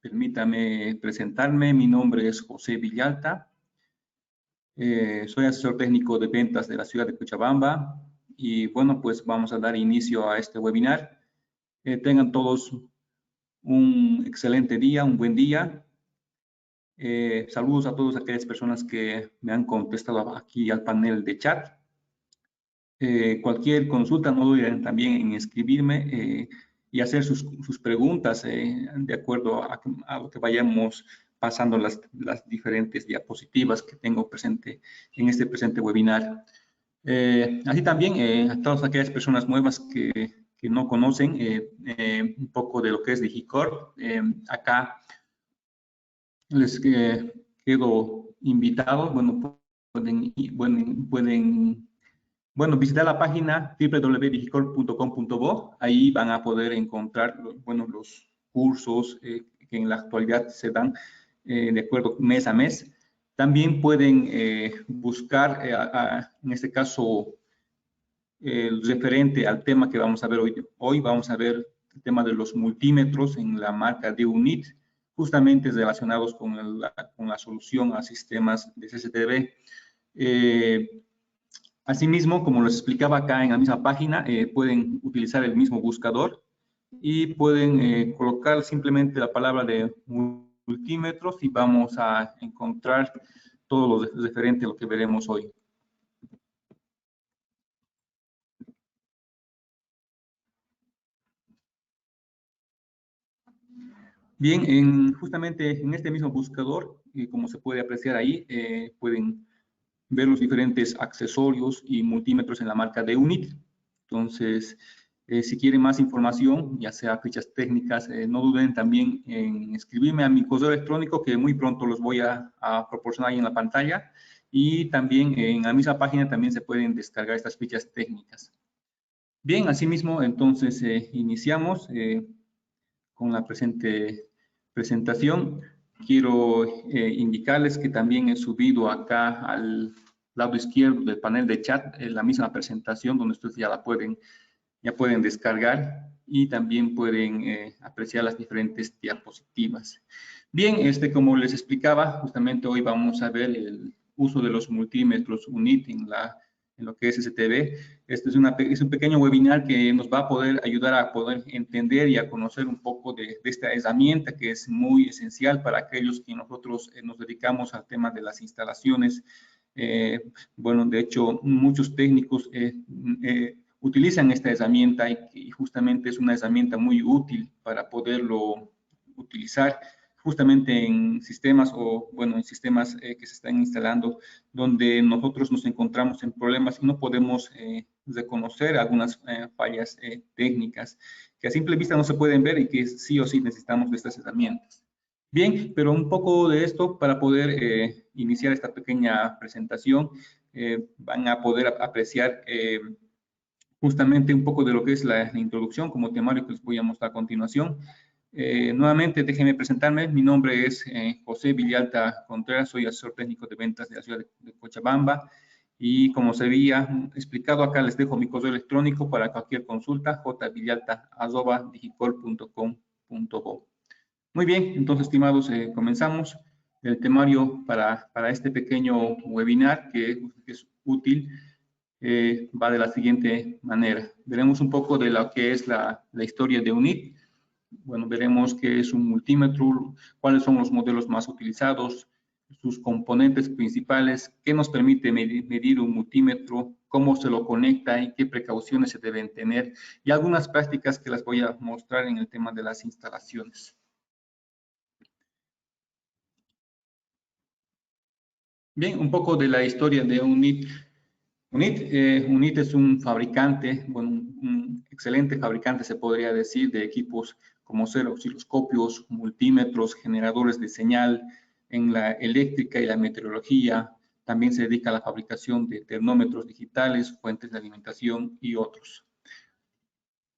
Permítame presentarme. Mi nombre es José Villalta. Soy asesor técnico de ventas de la ciudad de Cochabamba. Y bueno, pues vamos a dar inicio a este webinar. Tengan todos un excelente día, un buen día. Saludos a todas aquellas personas que me han contestado aquí al panel de chat. Cualquier consulta, no duden también en escribirme y hacer sus preguntas de acuerdo a lo que vayamos pasando las diferentes diapositivas que tengo presente en este presente webinar. Así también a todas aquellas personas nuevas que no conocen un poco de lo que es Digicorp, acá les quedo invitado. Bueno, pueden visitar la página www.digicorp.com.bo. Ahí van a poder encontrar, bueno, los cursos que en la actualidad se dan de acuerdo mes a mes. También pueden buscar, en este caso, referente al tema que vamos a ver hoy. Hoy vamos a ver el tema de los multímetros en la marca de UNIT, justamente relacionados con la solución a sistemas de CCTV. Asimismo, como les explicaba acá en la misma página, pueden utilizar el mismo buscador y pueden colocar simplemente la palabra de multímetros y vamos a encontrar todo lo referente a lo que veremos hoy. Bien, justamente en este mismo buscador, como se puede apreciar ahí, pueden ver los diferentes accesorios y multímetros en la marca de UNIT. Entonces, si quieren más información, ya sea fichas técnicas, no duden también en escribirme a mi correo electrónico, que muy pronto los voy a proporcionar ahí en la pantalla. Y también en la misma página también se pueden descargar estas fichas técnicas. Bien, asimismo, entonces iniciamos con la presente presentación. Quiero indicarles que también he subido acá al lado izquierdo del panel de chat la misma presentación donde ustedes ya pueden descargar y también pueden apreciar las diferentes diapositivas. Bien, como les explicaba, justamente hoy vamos a ver el uso de los multímetros UNIT en lo que es STV. Este es un pequeño webinar que nos va a poder ayudar a poder entender y a conocer un poco de esta herramienta que es muy esencial para aquellos que nosotros nos dedicamos al tema de las instalaciones. Bueno, de hecho, muchos técnicos utilizan esta herramienta y justamente es una herramienta muy útil para poderlo utilizar justamente en sistemas en sistemas que se están instalando donde nosotros nos encontramos en problemas y no podemos reconocer algunas fallas técnicas que a simple vista no se pueden ver y que sí o sí necesitamos de estas herramientas. Bien, pero un poco de esto para poder iniciar esta pequeña presentación, van a poder apreciar justamente un poco de lo que es la introducción como temario que les voy a mostrar a continuación. Nuevamente, déjenme presentarme. Mi nombre es José Villalta Contreras, soy asesor técnico de ventas de la ciudad de Cochabamba. Y como se había explicado acá, les dejo mi correo electrónico para cualquier consulta, jvillalta@digicorp.com.bo. Muy bien, entonces, estimados, comenzamos. El temario para este pequeño webinar que es útil va de la siguiente manera. Veremos un poco de lo que es la historia de UNIT. Bueno, veremos qué es un multímetro, cuáles son los modelos más utilizados, sus componentes principales, qué nos permite medir un multímetro, cómo se lo conecta y qué precauciones se deben tener, y algunas prácticas que las voy a mostrar en el tema de las instalaciones. Bien, un poco de la historia de UNIT. UNIT es un fabricante, bueno, un excelente fabricante, se podría decir, de equipos como osciloscopios, multímetros, generadores de señal en la eléctrica y la meteorología. También se dedica a la fabricación de termómetros digitales, fuentes de alimentación y otros.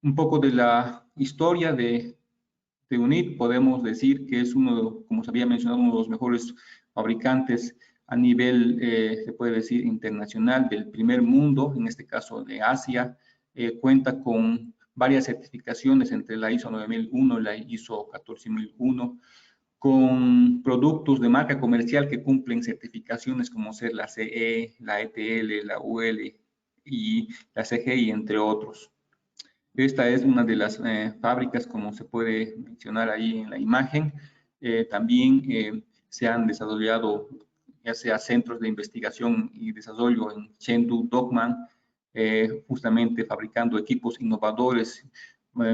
Un poco de la historia de UNIT, podemos decir que es como se había mencionado, uno de los mejores fabricantes a nivel, se puede decir, internacional del primer mundo, en este caso de Asia. Cuenta con varias certificaciones entre la ISO 9001 y la ISO 14001, con productos de marca comercial que cumplen certificaciones como ser la CE, la ETL, la UL y la CGI, entre otros. Esta es una de las fábricas, como se puede mencionar ahí en la imagen. También se han desarrollado ya sea centros de investigación y desarrollo en Chengdu, Dongman, justamente fabricando equipos innovadores,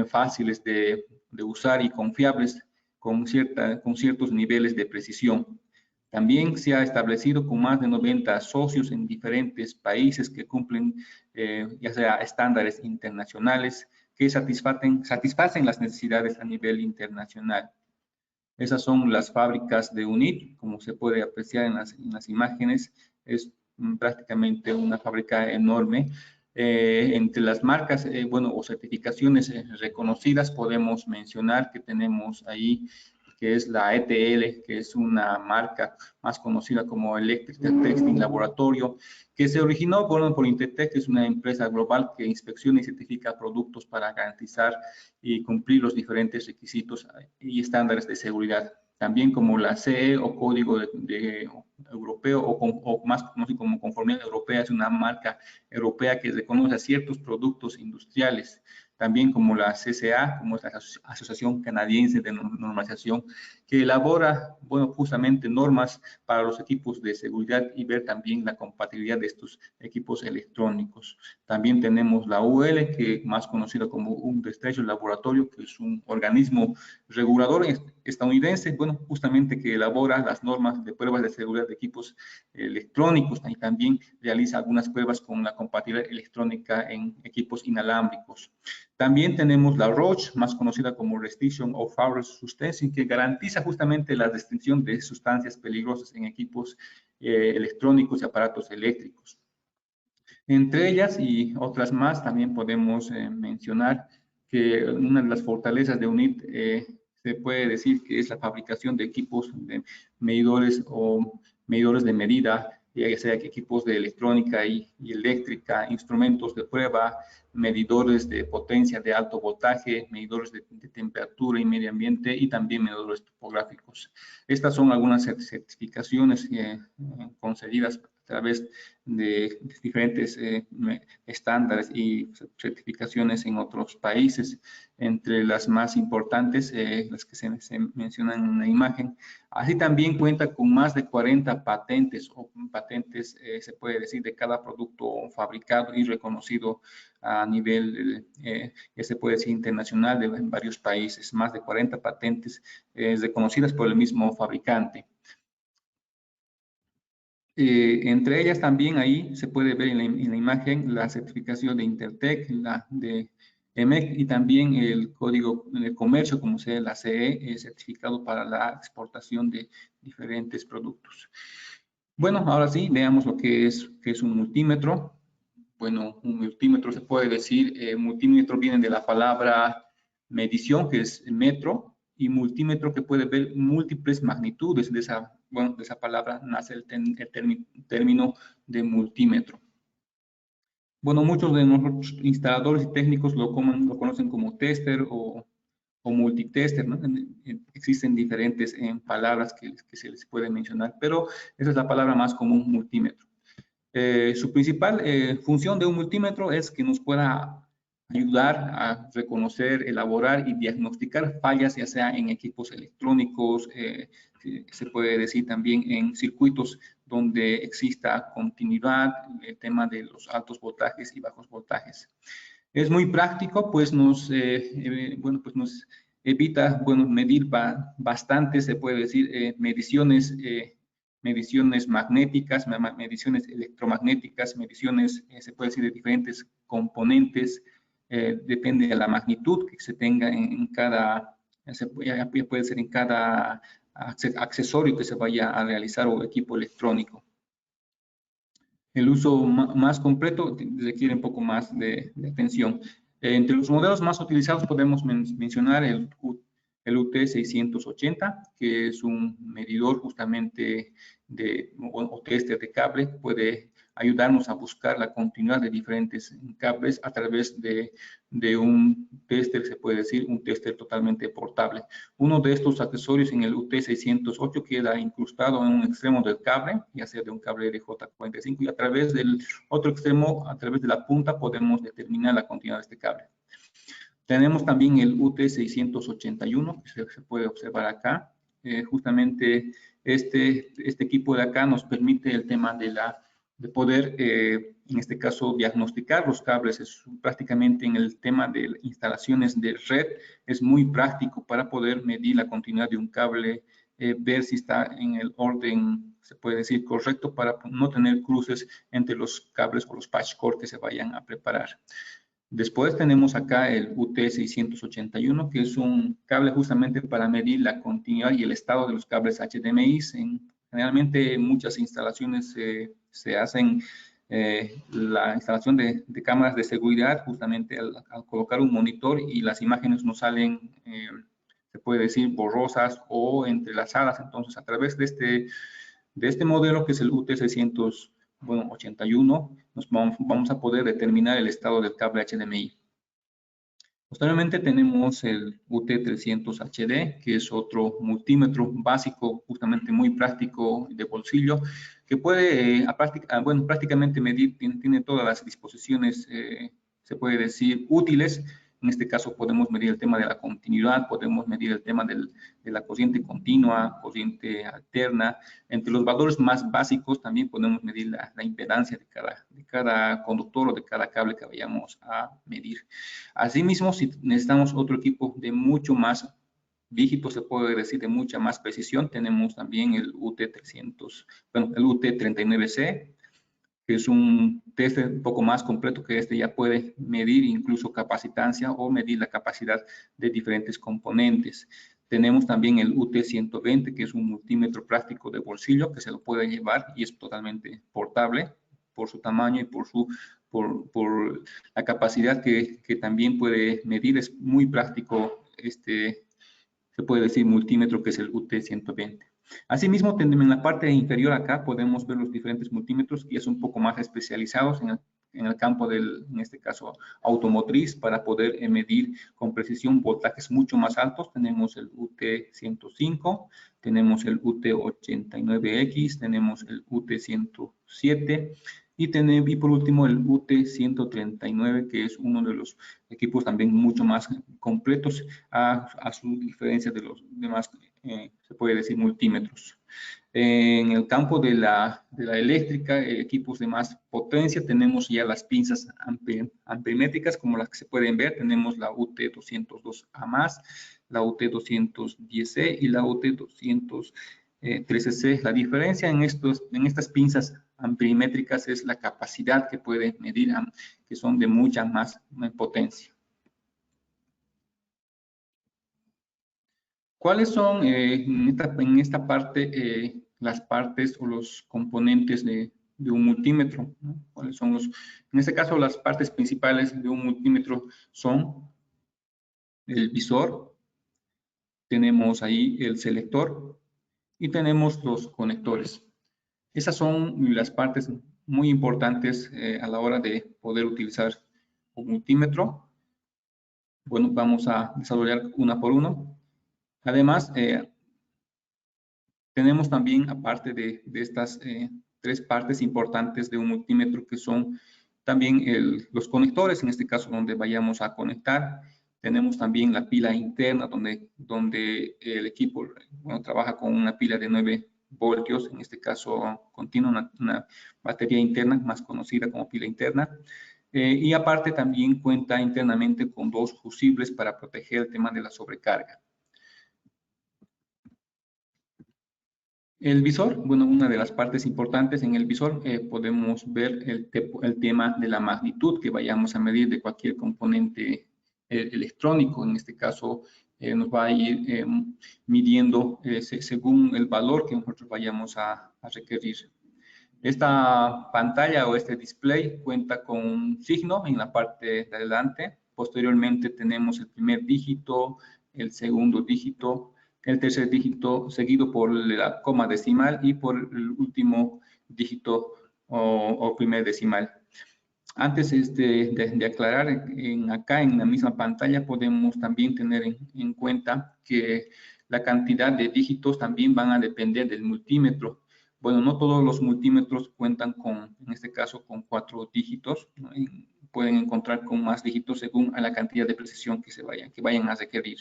fáciles de usar y confiables, con ciertos niveles de precisión. También se ha establecido con más de 90 socios en diferentes países que cumplen ya sea estándares internacionales que satisfacen las necesidades a nivel internacional. Esas son las fábricas de UNIT, como se puede apreciar en las imágenes. Es prácticamente una fábrica enorme. Entre las marcas, o certificaciones reconocidas, podemos mencionar que tenemos ahí, que es la ETL, que es una marca más conocida como Electric Testing Laboratorio, que se originó por Intertek, que es una empresa global que inspecciona y certifica productos para garantizar y cumplir los diferentes requisitos y estándares de seguridad. También como la CE o Código Europeo o más conocido como Conformidad Europea, es una marca europea que reconoce a ciertos productos industriales. También como la CCA, como es la Asociación Canadiense de Normalización, que elabora, justamente normas para los equipos de seguridad y ver también la compatibilidad de estos equipos electrónicos. También tenemos la UL, que es más conocida como Industrial Laboratorio, que es un organismo regulador estadounidense, justamente que elabora las normas de pruebas de seguridad de equipos electrónicos y también realiza algunas pruebas con la compatibilidad electrónica en equipos inalámbricos. También tenemos la ROCH, más conocida como Restriction of Fire Substances, que garantiza justamente la restricción de sustancias peligrosas en equipos electrónicos y aparatos eléctricos. Entre ellas y otras más, también podemos mencionar que una de las fortalezas de UNIT se puede decir que es la fabricación de equipos de medidores o medidores de medida, ya sea equipos de electrónica y eléctrica, instrumentos de prueba, medidores de potencia de alto voltaje, medidores de temperatura y medio ambiente y también medidores topográficos. Estas son algunas certificaciones concedidas a través de diferentes estándares y certificaciones en otros países. Entre las más importantes, las que se mencionan en la imagen. Así también cuenta con más de 40 patentes o patentes, se puede decir, de cada producto fabricado y reconocido a nivel, ya se puede decir, internacional en varios países. Más de 40 patentes reconocidas por el mismo fabricante. Entre ellas también ahí se puede ver en la imagen la certificación de Intertek, la de EMEC y también el código de comercio, como sea la CE, certificado para la exportación de diferentes productos. Bueno, ahora sí, veamos lo que es un multímetro. Bueno, un multímetro se puede decir, multímetro viene de la palabra medición, que es metro, y multímetro que puede ver múltiples magnitudes. De esa palabra nace el término de multímetro. Bueno, muchos de nosotros instaladores y técnicos lo conocen como tester o multitester, ¿no? Existen diferentes palabras que se les puede mencionar, pero esa es la palabra más común, multímetro. Su principal función de un multímetro es que nos pueda ayudar a reconocer, elaborar y diagnosticar fallas, ya sea en equipos electrónicos, se puede decir también en circuitos donde exista continuidad, el tema de los altos voltajes y bajos voltajes. Es muy práctico, pues nos evita, medir bastante, se puede decir, mediciones magnéticas, mediciones electromagnéticas, mediciones, se puede decir, de diferentes componentes, depende de la magnitud que se tenga en cada, ya puede ser en cada accesorio que se vaya a realizar o equipo electrónico. El uso más completo requiere un poco más de atención. Entre los modelos más utilizados podemos mencionar el el UT680, que es un medidor justamente o tester de cable, puede ayudarnos a buscar la continuidad de diferentes cables a través de un tester, se puede decir, un tester totalmente portable. Uno de estos accesorios en el UT608 queda incrustado en un extremo del cable, ya sea de un cable RJ45, y a través del otro extremo, a través de la punta, podemos determinar la continuidad de este cable. Tenemos también el UT681, que se puede observar acá. Justamente este equipo de acá nos permite el tema de poder, en este caso, diagnosticar los cables. Es prácticamente en el tema de instalaciones de red, es muy práctico para poder medir la continuidad de un cable, ver si está en el orden, se puede decir, correcto, para no tener cruces entre los cables o los patch cord que se vayan a preparar. Después tenemos acá el UT681, que es un cable justamente para medir la continuidad y el estado de los cables HDMI. Generalmente en muchas instalaciones se hacen la instalación de cámaras de seguridad justamente al colocar un monitor y las imágenes no salen, se puede decir, borrosas o entrelazadas. Entonces, a través de este modelo, que es el UT681, vamos a poder determinar el estado del cable HDMI. Posteriormente tenemos el UT300HD, que es otro multímetro básico, justamente muy práctico de bolsillo, que puede prácticamente medir, tiene todas las disposiciones, se puede decir, útiles. En este caso podemos medir el tema de la continuidad, podemos medir el tema de la corriente continua, corriente alterna. Entre los valores más básicos también podemos medir la impedancia de cada conductor o de cada cable que vayamos a medir. Asimismo, si necesitamos otro equipo de mucho más dígitos, se puede decir, de mucha más precisión, tenemos también el UT300, el UT39C, que es un test un poco más completo, que ya puede medir incluso capacitancia o medir la capacidad de diferentes componentes. Tenemos también el UT120, que es un multímetro práctico de bolsillo, que se lo puede llevar y es totalmente portable por su tamaño y por la capacidad que también puede medir. Es muy práctico se puede decir, multímetro, que es el UT120. Asimismo, en la parte inferior acá podemos ver los diferentes multímetros que ya son un poco más especializados en el campo en este caso, automotriz, para poder medir con precisión voltajes mucho más altos. Tenemos el UT105, tenemos el UT89X, tenemos el UT107, y por último el UT139, que es uno de los equipos también mucho más completos a su diferencia de los demás, se puede decir, multímetros. En el campo de la eléctrica, equipos de más potencia, tenemos ya las pinzas ampermétricas, como las que se pueden ver. Tenemos la UT202A+, la UT210C y la UT213C. La diferencia en estas pinzas ampermétricas es la capacidad que puede medir, que son de mucha más potencia. ¿Cuáles son en esta parte las partes o los componentes de un multímetro, ¿no? ¿Cuáles son en este caso, las partes principales de un multímetro? Son el visor, tenemos ahí el selector y tenemos los conectores. Esas son las partes muy importantes a la hora de poder utilizar un multímetro. Bueno, vamos a desarrollar una por uno. Además, tenemos también, aparte de estas tres partes importantes de un multímetro, que son también los conectores, en este caso donde vayamos a conectar. Tenemos también la pila interna, donde el equipo trabaja con una pila de 9 voltios, en este caso continua, una batería interna, más conocida como pila interna. Y aparte también cuenta internamente con 2 fusibles para proteger el tema de la sobrecarga. El visor, bueno, una de las partes importantes en el visor, podemos ver el tema de la magnitud que vayamos a medir de cualquier componente electrónico. En este caso, nos va a ir midiendo según el valor que nosotros vayamos a requerir. Esta pantalla o este display cuenta con un signo en la parte de adelante. Posteriormente tenemos el primer dígito, el segundo dígito, el tercer dígito seguido por la coma decimal y por el último dígito o primer decimal. Antes de aclarar, acá en la misma pantalla podemos también tener en cuenta que la cantidad de dígitos también van a depender del multímetro. Bueno, no todos los multímetros cuentan con, en este caso, con 4 dígitos, ¿no? Pueden encontrar con más dígitos según a la cantidad de precisión que vayan a requerir.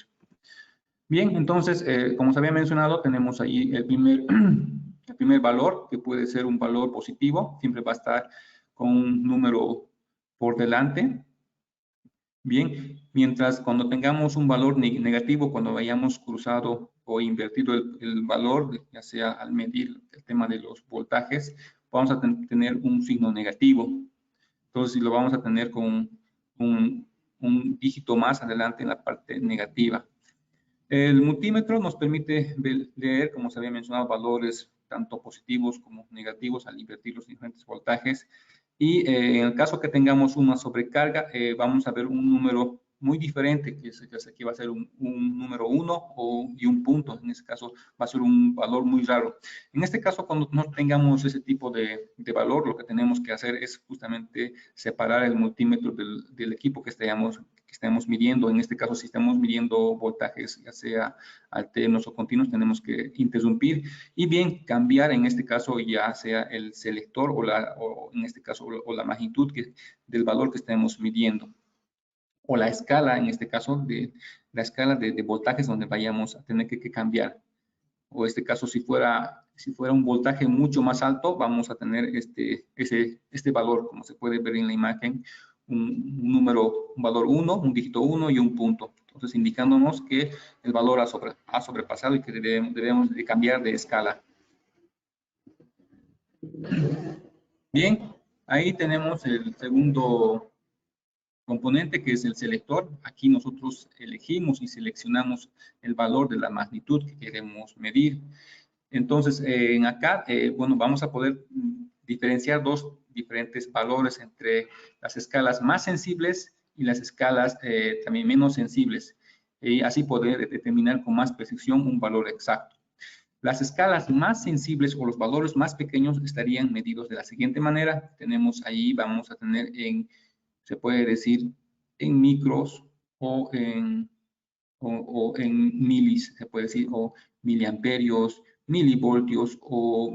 Bien, entonces, como se había mencionado, tenemos ahí el primer valor, que puede ser un valor positivo, siempre va a estar con un número por delante. Bien, mientras cuando tengamos un valor negativo, cuando hayamos cruzado o invertido el valor, ya sea al medir el tema de los voltajes, vamos a tener un signo negativo. Entonces, lo vamos a tener con un dígito más adelante en la parte negativa. El multímetro nos permite leer, como se había mencionado, valores tanto positivos como negativos al invertir los diferentes voltajes. Y en el caso que tengamos una sobrecarga, vamos a ver un número muy diferente, que va a ser un número 1 y un punto. En este caso va a ser un valor muy raro. En este caso, cuando no tengamos ese tipo de valor, lo que tenemos que hacer es justamente separar el multímetro del equipo que estemos midiendo. En este caso, si estamos midiendo voltajes, ya sea alternos o continuos, tenemos que interrumpir y bien cambiar, en este caso, ya sea el selector o en este caso, o la magnitud del valor que estemos midiendo. O la escala, en este caso, la escala de voltajes donde vayamos a tener que cambiar. O este caso, si fuera un voltaje mucho más alto, vamos a tener este valor, como se puede ver en la imagen, un valor 1, un dígito 1 y un punto. Entonces, indicándonos que el valor ha sobrepasado y que debemos de cambiar de escala. Bien, ahí tenemos el segundo componente, que es el selector. Aquí nosotros elegimos y seleccionamos el valor de la magnitud que queremos medir. Entonces, acá, bueno, vamos a poder diferenciar dos diferentes valores entre las escalas más sensibles y las escalas también menos sensibles. Y así poder determinar con más precisión un valor exacto. Las escalas más sensibles o los valores más pequeños estarían medidos de la siguiente manera. Tenemos ahí, vamos a tener se puede decir, en micros o en milis, se puede decir, o miliamperios, milivoltios o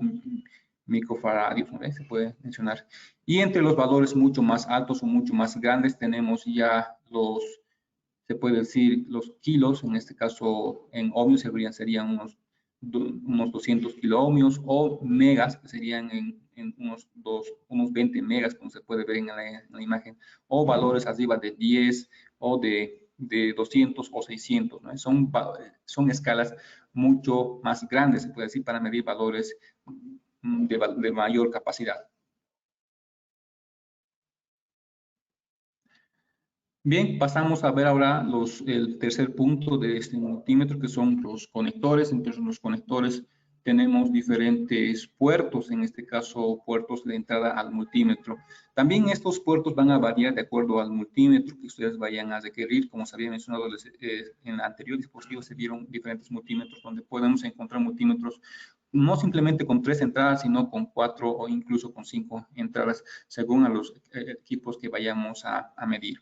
microfaradios, ¿no? Se puede mencionar. Y entre los valores mucho más altos o mucho más grandes tenemos ya se puede decir, los kilos, en este caso en ohmios serían unos 200 kiloohmios, o megas, que serían en unos 20 megas, como se puede ver en la imagen, o valores arriba de 10 o de 200 o 600, ¿no? Son escalas mucho más grandes, se puede decir, para medir valores de mayor capacidad. Bien, pasamos a ver ahora el tercer punto de este multímetro, que son los conectores. Entonces, los conectores tenemos diferentes puertos, en este caso puertos de entrada al multímetro. También estos puertos van a variar de acuerdo al multímetro que ustedes vayan a requerir. Como se había mencionado en el anterior dispositivo, se vieron diferentes multímetros donde podemos encontrar multímetros no simplemente con 3 entradas, sino con 4 o incluso con 5 entradas, según a los equipos que vayamos a medir.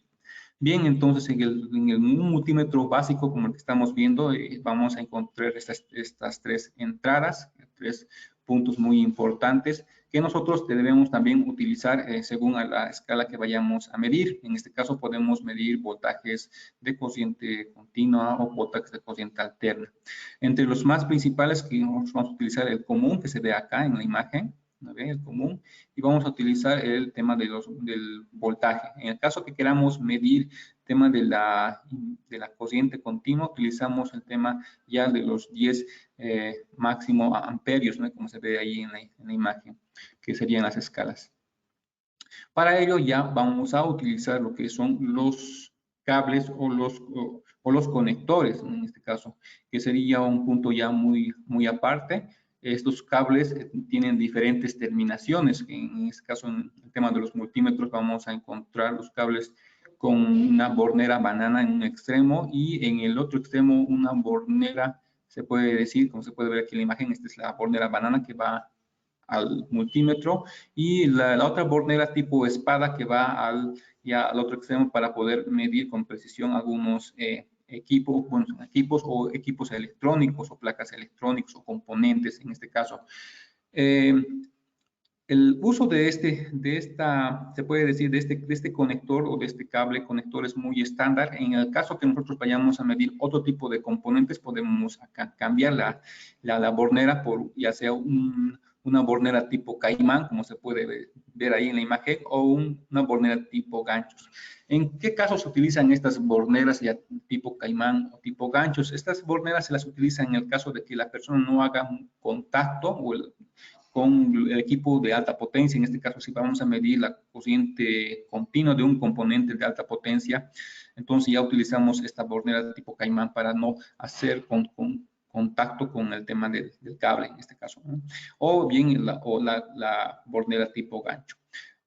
Bien, entonces en el multímetro básico, como el que estamos viendo, vamos a encontrar estas 3 entradas, 3 puntos muy importantes que nosotros debemos también utilizar según a la escala que vayamos a medir. En este caso podemos medir voltajes de corriente continua o voltajes de corriente alterna. Entre los más principales que vamos a utilizar el común, que se ve acá en la imagen, el común, y vamos a utilizar el tema del voltaje. En el caso que queramos medir tema de la corriente continua, utilizamos el tema ya de los 10 máximo amperios, ¿no? Como se ve ahí en la imagen, que serían las escalas. Para ello ya vamos a utilizar lo que son los cables o los conectores, en este caso, que sería un punto ya muy aparte. Estos cables tienen diferentes terminaciones. En este caso, en el tema de los multímetros, vamos a encontrar los cables con una bornera banana en un extremo y en el otro extremo una bornera, se puede decir, como se puede ver aquí en la imagen, esta es la bornera banana que va al multímetro y la otra bornera tipo espada que va ya al otro extremo para poder medir con precisión algunos equipos, bueno, equipos o equipos electrónicos o placas electrónicas o componentes en este caso. El uso se puede decir, de este conector o de este cable conector es muy estándar. En el caso que nosotros vayamos a medir otro tipo de componentes, podemos acá cambiar la bornera por ya sea una bornera tipo caimán, como se puede ver ahí en la imagen, o una bornera tipo ganchos. ¿En qué casos se utilizan estas borneras ya tipo caimán o tipo ganchos? Estas borneras se las utilizan en el caso de que la persona no haga un contacto con el equipo de alta potencia. En este caso, si vamos a medir la corriente continua de un componente de alta potencia, entonces ya utilizamos esta bornera tipo caimán para no hacer contacto con el tema del cable, en este caso, ¿no? O bien la bornera tipo gancho.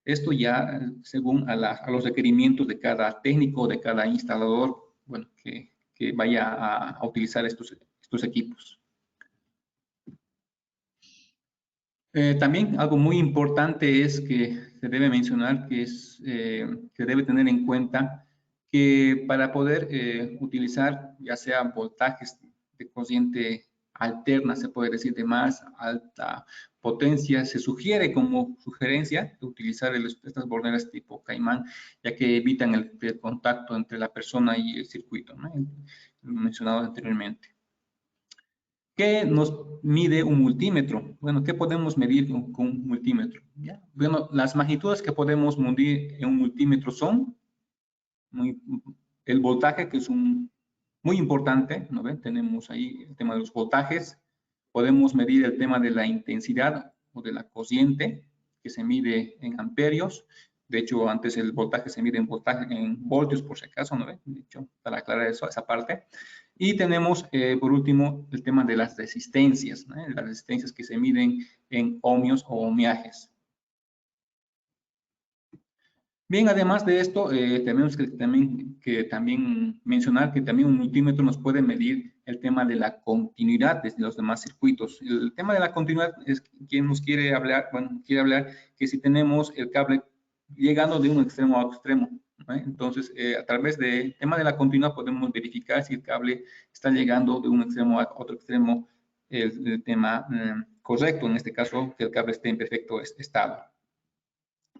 Esto ya según a los requerimientos de cada técnico, de cada instalador, bueno, que vaya a utilizar estos equipos. También algo muy importante es que se debe mencionar que se debe tener en cuenta que para poder utilizar ya sea voltajes de corriente alterna, se puede decir de más alta potencia, se sugiere como sugerencia utilizar estas borneras tipo caimán, ya que evitan el contacto entre la persona y el circuito, ¿no? Lo mencionado anteriormente. ¿Qué nos mide un multímetro? Bueno, ¿qué podemos medir con un multímetro? ¿Ya? Bueno, las magnitudes que podemos medir en un multímetro son el voltaje, que es muy importante, ¿no ven? Tenemos ahí el tema de los voltajes. Podemos medir el tema de la intensidad o de la corriente, que se mide en amperios. De hecho, antes el voltaje se mide en voltios, por si acaso, ¿no ven? De hecho, para aclarar esa parte. Y tenemos, por último, el tema de las resistencias, ¿no? Las resistencias que se miden en ohmios o ohmiajes. Bien, además de esto, tenemos que también mencionar que también un multímetro nos puede medir el tema de la continuidad de los demás circuitos. El tema de la continuidad es quien nos quiere hablar, bueno, quiere hablar que si tenemos el cable llegando de un extremo a otro extremo, ¿no? Entonces, a través del tema de la continuidad podemos verificar si el cable está llegando de un extremo a otro extremo, el tema correcto, en este caso, que el cable esté en perfecto estado.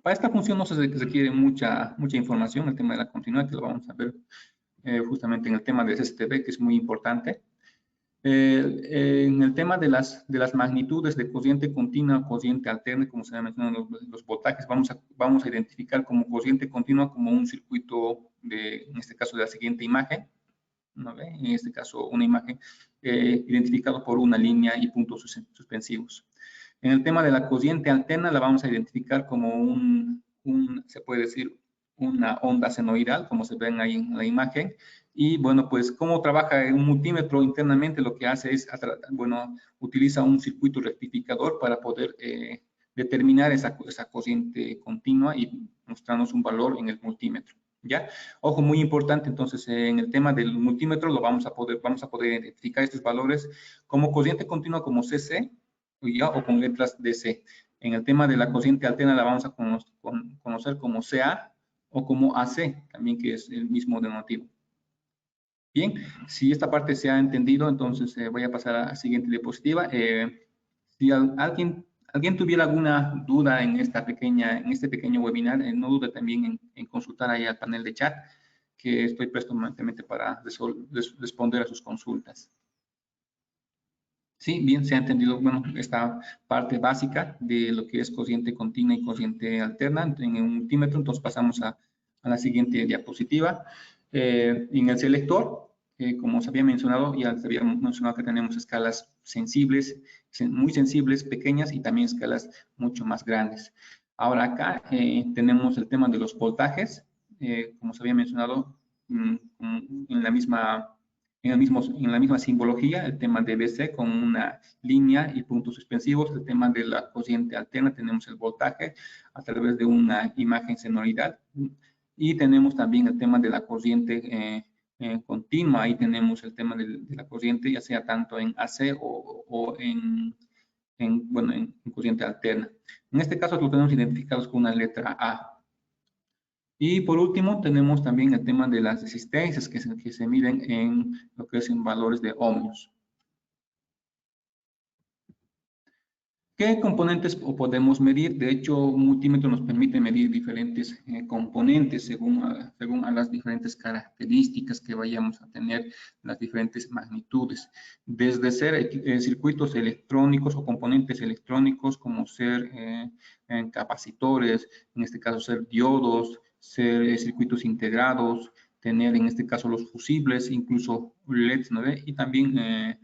Para esta función no se requiere mucha información, el tema de la continuidad, que lo vamos a ver justamente en el tema de SSTB, que es muy importante. En el tema de las magnitudes de corriente continua, corriente alterna, como se ha mencionado los voltajes, vamos a identificar como corriente continua como un circuito en este caso de la siguiente imagen, ¿no ve? En este caso una imagen identificado por una línea y puntos suspensivos. En el tema de la corriente alterna la vamos a identificar como se puede decir, una onda senoidal, como se ven ahí en la imagen. Y bueno, pues cómo trabaja un multímetro internamente, lo que hace es, bueno, utiliza un circuito rectificador para poder determinar esa corriente continua y mostrarnos un valor en el multímetro. ¿Ya? Ojo, muy importante, entonces, en el tema del multímetro vamos a poder identificar estos valores como corriente continua como CC, ¿ya? O con letras DC. En el tema de la corriente alterna la vamos a conocer como CA o como AC, también que es el mismo denotativo. Bien, si esta parte se ha entendido, entonces voy a pasar a la siguiente diapositiva. Si alguien tuviera alguna duda en este pequeño webinar, no dude también en consultar ahí al panel de chat, que estoy presto permanentemente para responder a sus consultas. Sí, bien, se ha entendido, bueno, esta parte básica de lo que es corriente continua y corriente alterna en un multímetro. Entonces pasamos a la siguiente diapositiva. En el selector, como se había mencionado, ya se había mencionado que tenemos escalas sensibles, muy sensibles, pequeñas y también escalas mucho más grandes. Ahora acá tenemos el tema de los voltajes, como se había mencionado, en la misma simbología, el tema de BC con una línea y puntos suspensivos. El tema de la corriente alterna, tenemos el voltaje a través de una imagen senoidal. Y tenemos también el tema de la corriente continua. Ahí tenemos el tema de la corriente, ya sea tanto en AC o bueno, en corriente alterna. En este caso lo tenemos identificados con una letra A. Y por último, tenemos también el tema de las resistencias que se miden en lo que es en valores de ohmios. ¿Qué componentes podemos medir? De hecho, un multímetro nos permite medir diferentes componentes según a las diferentes características que vayamos a tener, las diferentes magnitudes. Desde ser circuitos electrónicos o componentes electrónicos, como ser capacitores, en este caso ser diodos, ser circuitos integrados, tener en este caso los fusibles, incluso LEDs, ¿no? Y también,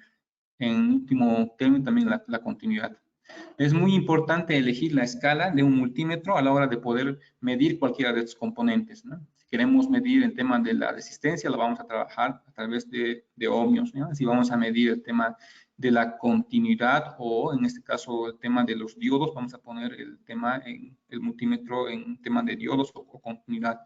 en último término, también la continuidad. Es muy importante elegir la escala de un multímetro a la hora de poder medir cualquiera de estos componentes, ¿no? Si queremos medir el tema de la resistencia, lo vamos a trabajar a través de ohmios, ¿no? Si vamos a medir el tema de la continuidad o, en este caso, el tema de los diodos, vamos a poner el tema en el multímetro en tema de diodos o continuidad.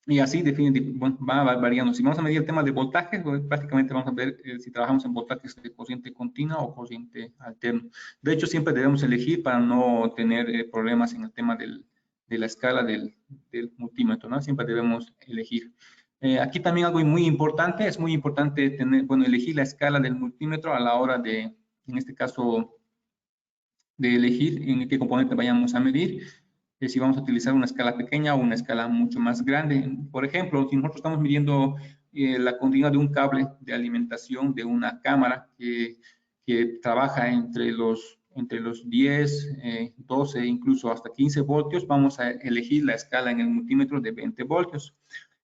Y así definitivamente va variando. Si vamos a medir el tema de voltaje, pues prácticamente vamos a ver si trabajamos en voltajes de corriente continua o corriente alterna. De hecho, siempre debemos elegir para no tener problemas en el tema de la escala del multímetro, ¿no? Siempre debemos elegir. Aquí también algo muy importante, es muy importante tener, bueno, elegir la escala del multímetro a la hora de, en este caso, de elegir en qué componente vayamos a medir. Si vamos a utilizar una escala pequeña o una escala mucho más grande. Por ejemplo, si nosotros estamos midiendo la continuidad de un cable de alimentación de una cámara que trabaja entre los 10, 12, incluso hasta 15 voltios, vamos a elegir la escala en el multímetro de 20 voltios.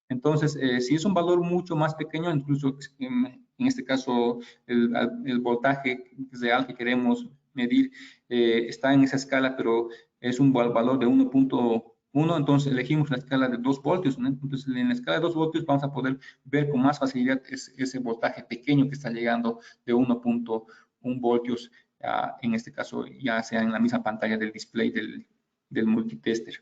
Entonces, si es un valor mucho más pequeño, incluso en este caso el voltaje real que queremos medir está en esa escala, pero es un valor de 1.1, entonces elegimos la escala de 2 voltios, ¿no? Entonces, en la escala de 2 voltios vamos a poder ver con más facilidad ese voltaje pequeño que está llegando de 1.1 voltios, en este caso ya sea en la misma pantalla del display del multitester.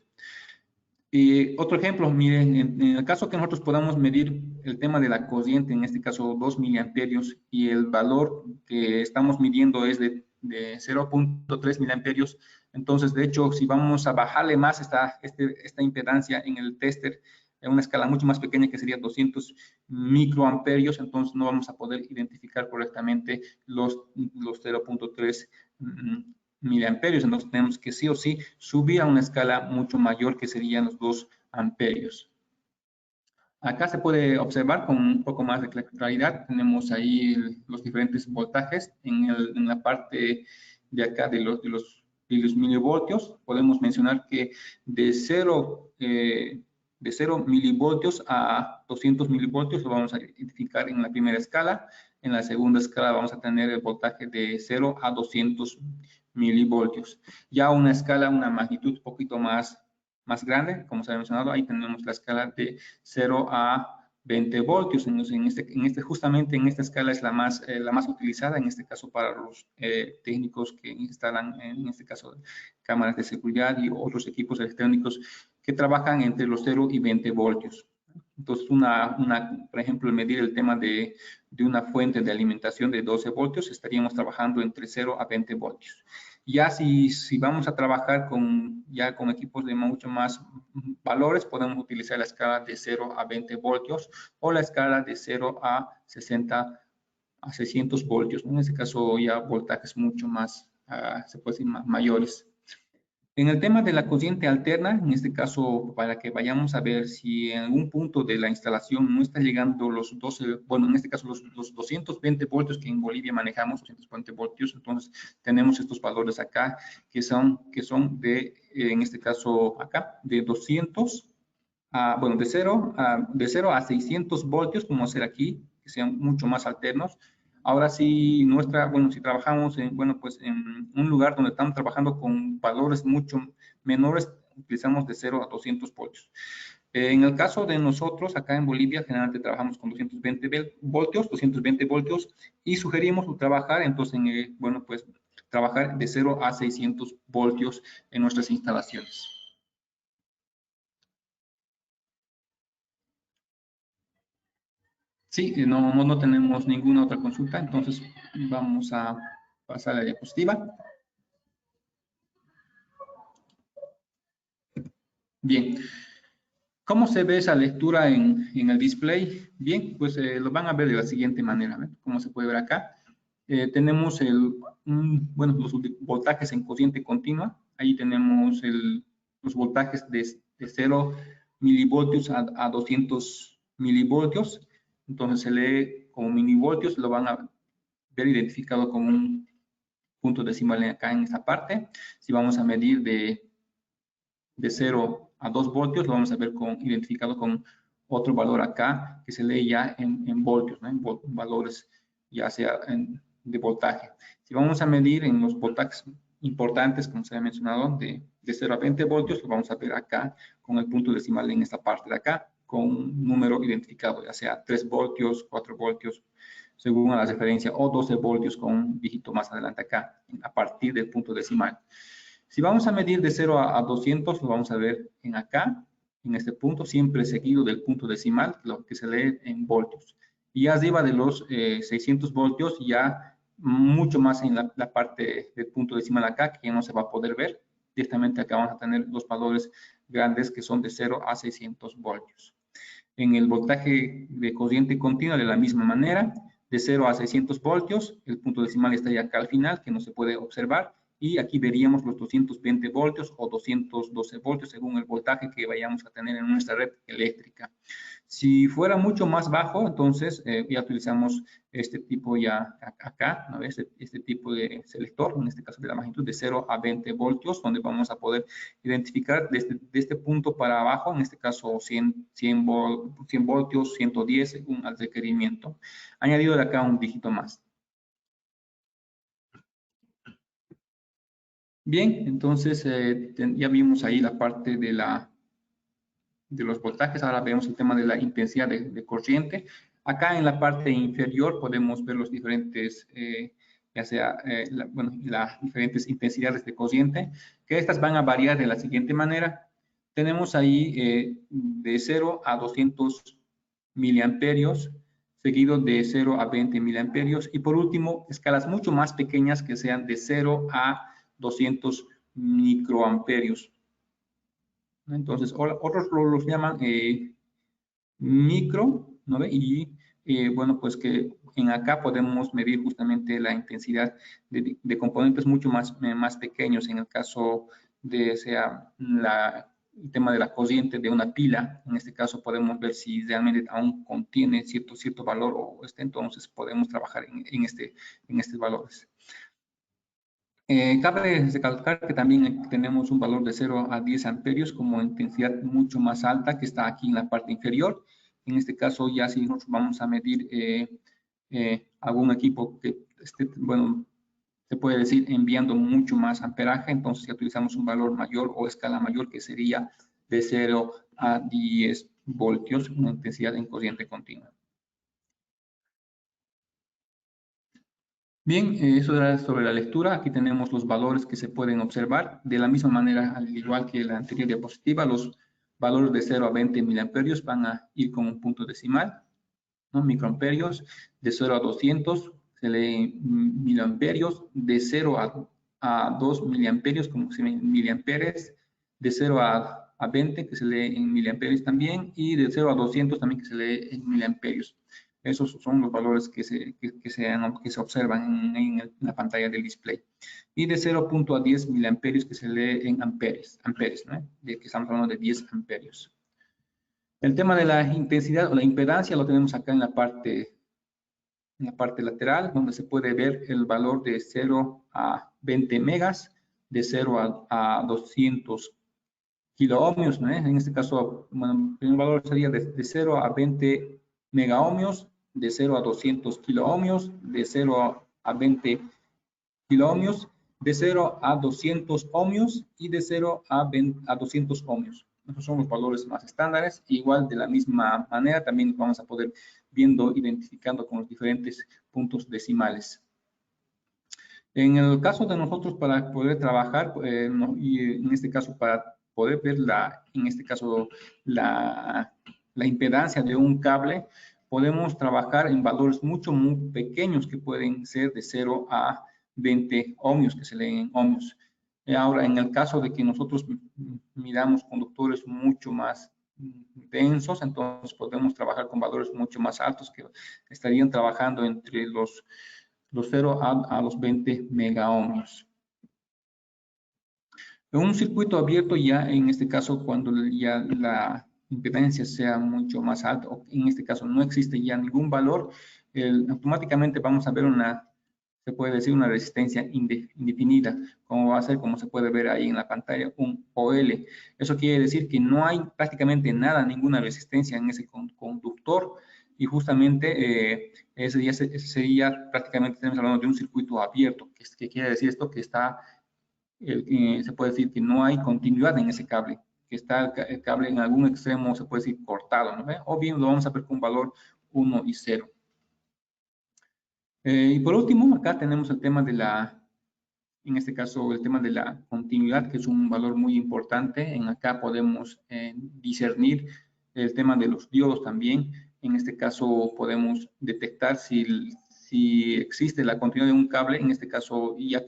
Y otro ejemplo, miren, en el caso que nosotros podamos medir el tema de la corriente, en este caso 2 miliamperios, y el valor que estamos midiendo es de 0.3 miliamperios, entonces, de hecho, si vamos a bajarle más esta impedancia en el tester, en una escala mucho más pequeña que sería 200 microamperios, entonces no vamos a poder identificar correctamente los 0.3 miliamperios, entonces tenemos que sí o sí subir a una escala mucho mayor que serían los 2 amperios. Acá se puede observar con un poco más de claridad, tenemos ahí los diferentes voltajes en la parte de acá de los milivoltios. Podemos mencionar que de 0 milivoltios a 200 milivoltios lo vamos a identificar en la primera escala. En la segunda escala vamos a tener el voltaje de 0 a 200 milivoltios. Ya una escala, una magnitud un poquito más grande, como se ha mencionado, ahí tenemos la escala de 0 a 20 voltios. Justamente en esta escala es la más utilizada, en este caso para los técnicos que instalan, en este caso, cámaras de seguridad y otros equipos electrónicos que trabajan entre los 0 y 20 voltios. Entonces, por ejemplo, el medir el tema de una fuente de alimentación de 12 voltios, estaríamos trabajando entre 0 a 20 voltios. Ya si vamos a trabajar con equipos de mucho más valores, podemos utilizar la escala de 0 a 20 voltios o la escala de 0 a 60 a 600 voltios. En este caso ya voltajes mucho más, se puede decir, mayores. En el tema de la corriente alterna, en este caso, para que vayamos a ver si en algún punto de la instalación no está llegando los 12, bueno, en este caso los 220 voltios que en Bolivia manejamos, 220 voltios, entonces tenemos estos valores acá que son de, en este caso acá, de 200, bueno, de 0 a 600 voltios, como hacer aquí, que sean mucho más alternos. Ahora sí, si trabajamos en un lugar donde estamos trabajando con valores mucho menores, utilizamos de 0 a 200 voltios. En el caso de nosotros, acá en Bolivia, generalmente trabajamos con 220 voltios, y sugerimos trabajar, entonces, trabajar de 0 a 600 voltios en nuestras instalaciones. Sí, no tenemos ninguna otra consulta, entonces vamos a pasar a la diapositiva. Bien, ¿cómo se ve esa lectura en el display? Bien, pues lo van a ver de la siguiente manera, ¿ven? Como se puede ver acá. Tenemos bueno, los voltajes en cociente continua. Ahí tenemos los voltajes de 0 milivoltios a 200 milivoltios. Entonces se lee como milivoltios, lo van a ver identificado como un punto decimal acá en esta parte. Si vamos a medir de 0 a 2 voltios, lo vamos a ver identificado con otro valor acá, que se lee ya en voltios, ¿no? En valores ya sea de voltaje. Si vamos a medir en los voltajes importantes, como se ha mencionado, de 0 a 20 voltios, lo vamos a ver acá con el punto decimal en esta parte de acá, con un número identificado, ya sea 3 voltios, 4 voltios, según la referencia, o 12 voltios con un dígito más adelante acá, a partir del punto decimal. Si vamos a medir de 0 a 200, lo vamos a ver en acá, en este punto, siempre seguido del punto decimal, lo que se lee en voltios. Y arriba de los 600 voltios, ya mucho más en la parte del punto decimal acá, que ya no se va a poder ver. Directamente acá vamos a tener los valores grandes que son de 0 a 600 voltios. En el voltaje de corriente continua, de la misma manera, de 0 a 600 voltios, el punto decimal está ya acá al final, que no se puede observar, y aquí veríamos los 220 voltios o 212 voltios según el voltaje que vayamos a tener en nuestra red eléctrica. Si fuera mucho más bajo, entonces ya utilizamos este tipo ya acá, ¿no? Este tipo de selector, en este caso de la magnitud de 0 a 20 voltios, donde vamos a poder identificar de este punto para abajo, en este caso 100 voltios, 110 según el requerimiento. Añadido de acá un dígito más. Bien, entonces ya vimos ahí la parte de los voltajes. Ahora vemos el tema de la intensidad de corriente. Acá en la parte inferior podemos ver los diferentes, ya sea, las diferentes intensidades de corriente, que estas van a variar de la siguiente manera. Tenemos ahí de 0 a 200 miliamperios, seguido de 0 a 20 miliamperios, y por último, escalas mucho más pequeñas que sean de 0 a 200 microamperios. Entonces, otros los llaman micro, ¿no ve? Y bueno, pues que en acá podemos medir justamente la intensidad de componentes mucho más pequeños. En el caso de, sea, el tema de la corriente de una pila, en este caso podemos ver si realmente aún contiene cierto valor o entonces podemos trabajar en estos valores. Cabe recalcar que también tenemos un valor de 0 a 10 amperios como intensidad mucho más alta que está aquí en la parte inferior. En este caso ya si nosotros vamos a medir algún equipo que esté, bueno, se puede decir enviando mucho más amperaje, entonces ya utilizamos un valor mayor o escala mayor que sería de 0 a 10 voltios, una intensidad en corriente continua. Bien, eso era sobre la lectura. Aquí tenemos los valores que se pueden observar. De la misma manera, al igual que la anterior diapositiva, los valores de 0 a 20 miliamperios van a ir con un punto decimal, ¿no? Microamperios. De 0 a 200 se lee miliamperios. De 0 a 2 miliamperios, como se ven miliamperes. De 0 a 20, que se lee en miliamperios también. Y de 0 a 200 también, que se lee en miliamperios. Esos son los valores que se observan en la pantalla del display. Y de 0 a 10 miliamperios que se lee en amperes, ¿no? De que estamos hablando de 10 amperios. El tema de la intensidad o la impedancia lo tenemos acá en la parte lateral, donde se puede ver el valor de 0 a 20 megas, de 0 a 200 kiloohmios, ¿no? En este caso, bueno, el valor sería de 0 a 20 megaohmios, de 0 a 200 kiloohmios, de 0 a 20 kiloohmios, de 0 a 200 ohmios y de 0 a 200 ohmios. Esos son los valores más estándares. Igual de la misma manera también vamos a poder identificando con los diferentes puntos decimales. En el caso de nosotros para poder trabajar, y en este caso para poder ver la impedancia de un cable, podemos trabajar en valores muy pequeños que pueden ser de 0 a 20 ohmios, que se leen en ohmios. Ahora, en el caso de que nosotros miramos conductores mucho más densos, entonces podemos trabajar con valores mucho más altos que estarían trabajando entre los 0 a los 20 megaohmios. En un circuito abierto ya, en este caso, cuando ya la impedancia sea mucho más alta, o en este caso no existe ya ningún valor, automáticamente vamos a ver se puede decir una resistencia indefinida, como va a ser, como se puede ver ahí en la pantalla, un OL. Eso quiere decir que no hay prácticamente nada, ninguna resistencia en ese conductor, y justamente ese sería prácticamente, estamos hablando de un circuito abierto, que quiere decir esto, que está, se puede decir que no hay continuidad en ese cable, que está el cable en algún extremo, se puede decir cortado, ¿no? O bien lo vamos a ver con valor 1 y 0. Y por último, acá tenemos el tema de en este caso, el tema de la continuidad, que es un valor muy importante. Acá podemos discernir el tema de los diodos también. En este caso, podemos detectar si existe la continuidad de un cable. En este caso, ya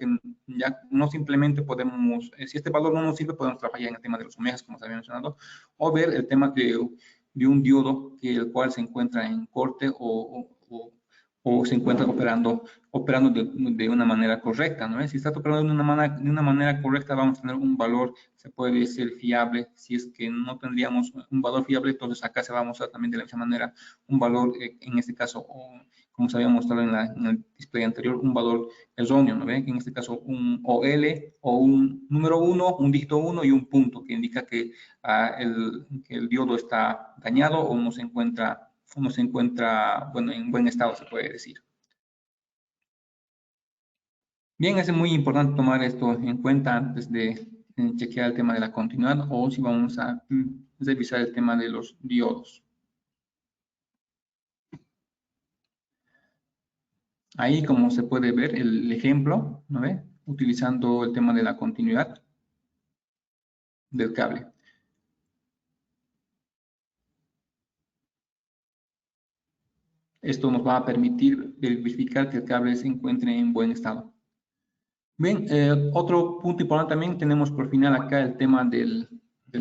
no simplemente podemos, si este valor no nos sirve, podemos trabajar en el tema de los omegas, como se había mencionado, o ver el tema de un diodo, el cual se encuentra en corte o se encuentra operando de una manera correcta, ¿no? Si está operando de una manera correcta, vamos a tener un valor, se puede decir, fiable. Si es que no tendríamos un valor fiable, entonces acá se va a mostrar también de la misma manera un valor, en este caso, como se había mostrado en el display anterior, un valor erróneo, ¿no ve? En este caso, un OL o un número 1, un dígito 1 y un punto, que indica que el diodo está dañado o no se encuentra, bueno, en buen estado, se puede decir. Bien, es muy importante tomar esto en cuenta antes de chequear el tema de la continuidad, o si vamos a revisar el tema de los diodos. Ahí, como se puede ver, el ejemplo, ¿no ve? Utilizando el tema de la continuidad del cable. Esto nos va a permitir verificar que el cable se encuentre en buen estado. Bien, otro punto importante también, tenemos por final acá el tema del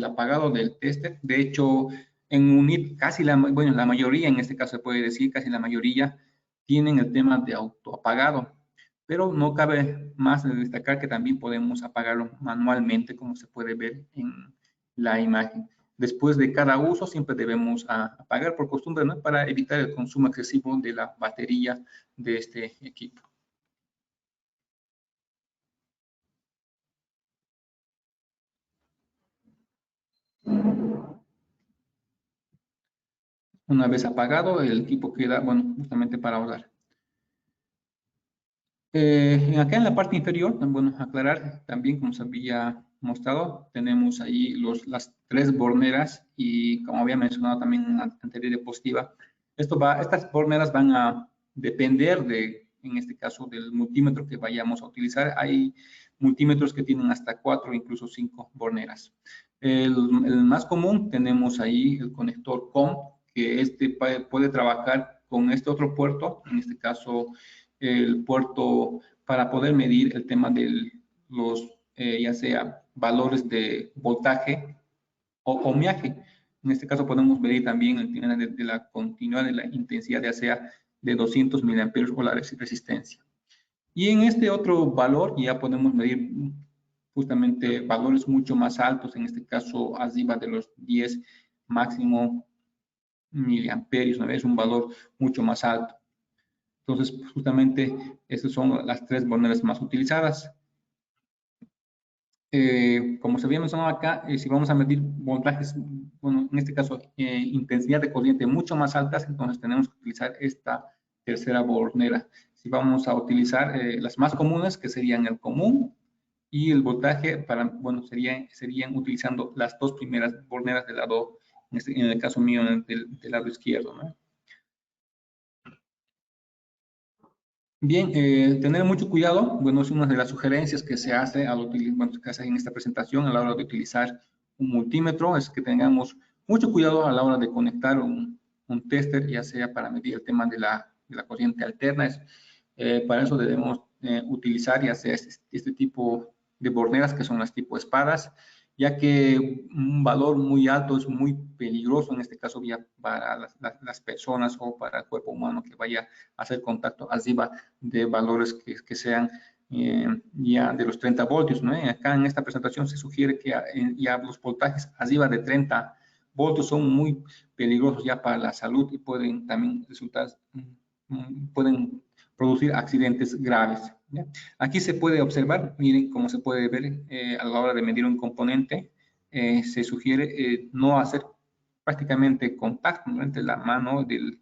apagado del tester. De hecho, en UNIT, bueno, la mayoría, en este caso se puede decir, casi la mayoría, tienen el tema de autoapagado. Pero no cabe más de destacar que también podemos apagarlo manualmente, como se puede ver en la imagen. Después de cada uso, siempre debemos apagar por costumbre, ¿no? Para evitar el consumo excesivo de la batería de este equipo. Una vez apagado, el equipo queda, bueno, justamente para ahorrar. Acá en la parte inferior, bueno, aclarar también, como se había mostrado, tenemos ahí las 3 borneras, y como había mencionado también en la anterior diapositiva, estas borneras van a depender en este caso, del multímetro que vayamos a utilizar. Hay multímetros que tienen hasta 4, incluso 5 borneras. El más común, tenemos ahí el conector COM, que puede trabajar con este otro puerto, en este caso el puerto para poder medir el tema de ya sea valores de voltaje o ohmiaje. En este caso podemos medir también el tema de la continuidad de la intensidad, ya sea de 200 miliamperios o la resistencia. Y en este otro valor ya podemos medir justamente valores mucho más altos, en este caso arriba de los 10 máximo miliamperios, ¿no? Es un valor mucho más alto. Entonces, justamente, estas son las 3 borneras más utilizadas. Como se había mencionado acá, si vamos a medir voltajes, bueno, en este caso, intensidad de corriente mucho más altas, entonces tenemos que utilizar esta tercera bornera. Si vamos a utilizar las más comunes, que serían el común y el voltaje, bueno, serían utilizando las 2 primeras borneras del lado, en el caso mío, del lado izquierdo, ¿no? Bien, tener mucho cuidado, bueno, es una de las sugerencias que se hace que hace en esta presentación a la hora de utilizar un multímetro, es que tengamos mucho cuidado a la hora de conectar un tester, ya sea para medir el tema de la corriente alterna. Para eso debemos utilizar ya sea este tipo de borneras, que son las tipo espadas, ya que un valor muy alto es muy peligroso, en este caso ya para las personas o para el cuerpo humano que vaya a hacer contacto arriba de valores que sean ya de los 30 voltios, ¿no? Acá en esta presentación se sugiere que ya los voltajes arriba de 30 voltios son muy peligrosos ya para la salud y pueden también resultar, pueden producir accidentes graves, ¿ya? Aquí se puede observar, miren cómo se puede ver a la hora de medir un componente, se sugiere no hacer prácticamente contacto, ¿no?, entre la mano del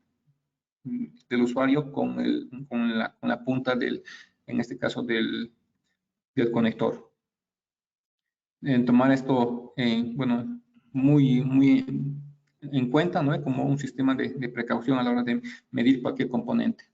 usuario con la punta en este caso del conector. Tomar esto, bueno, muy en cuenta, ¿no?, como un sistema de precaución a la hora de medir cualquier componente.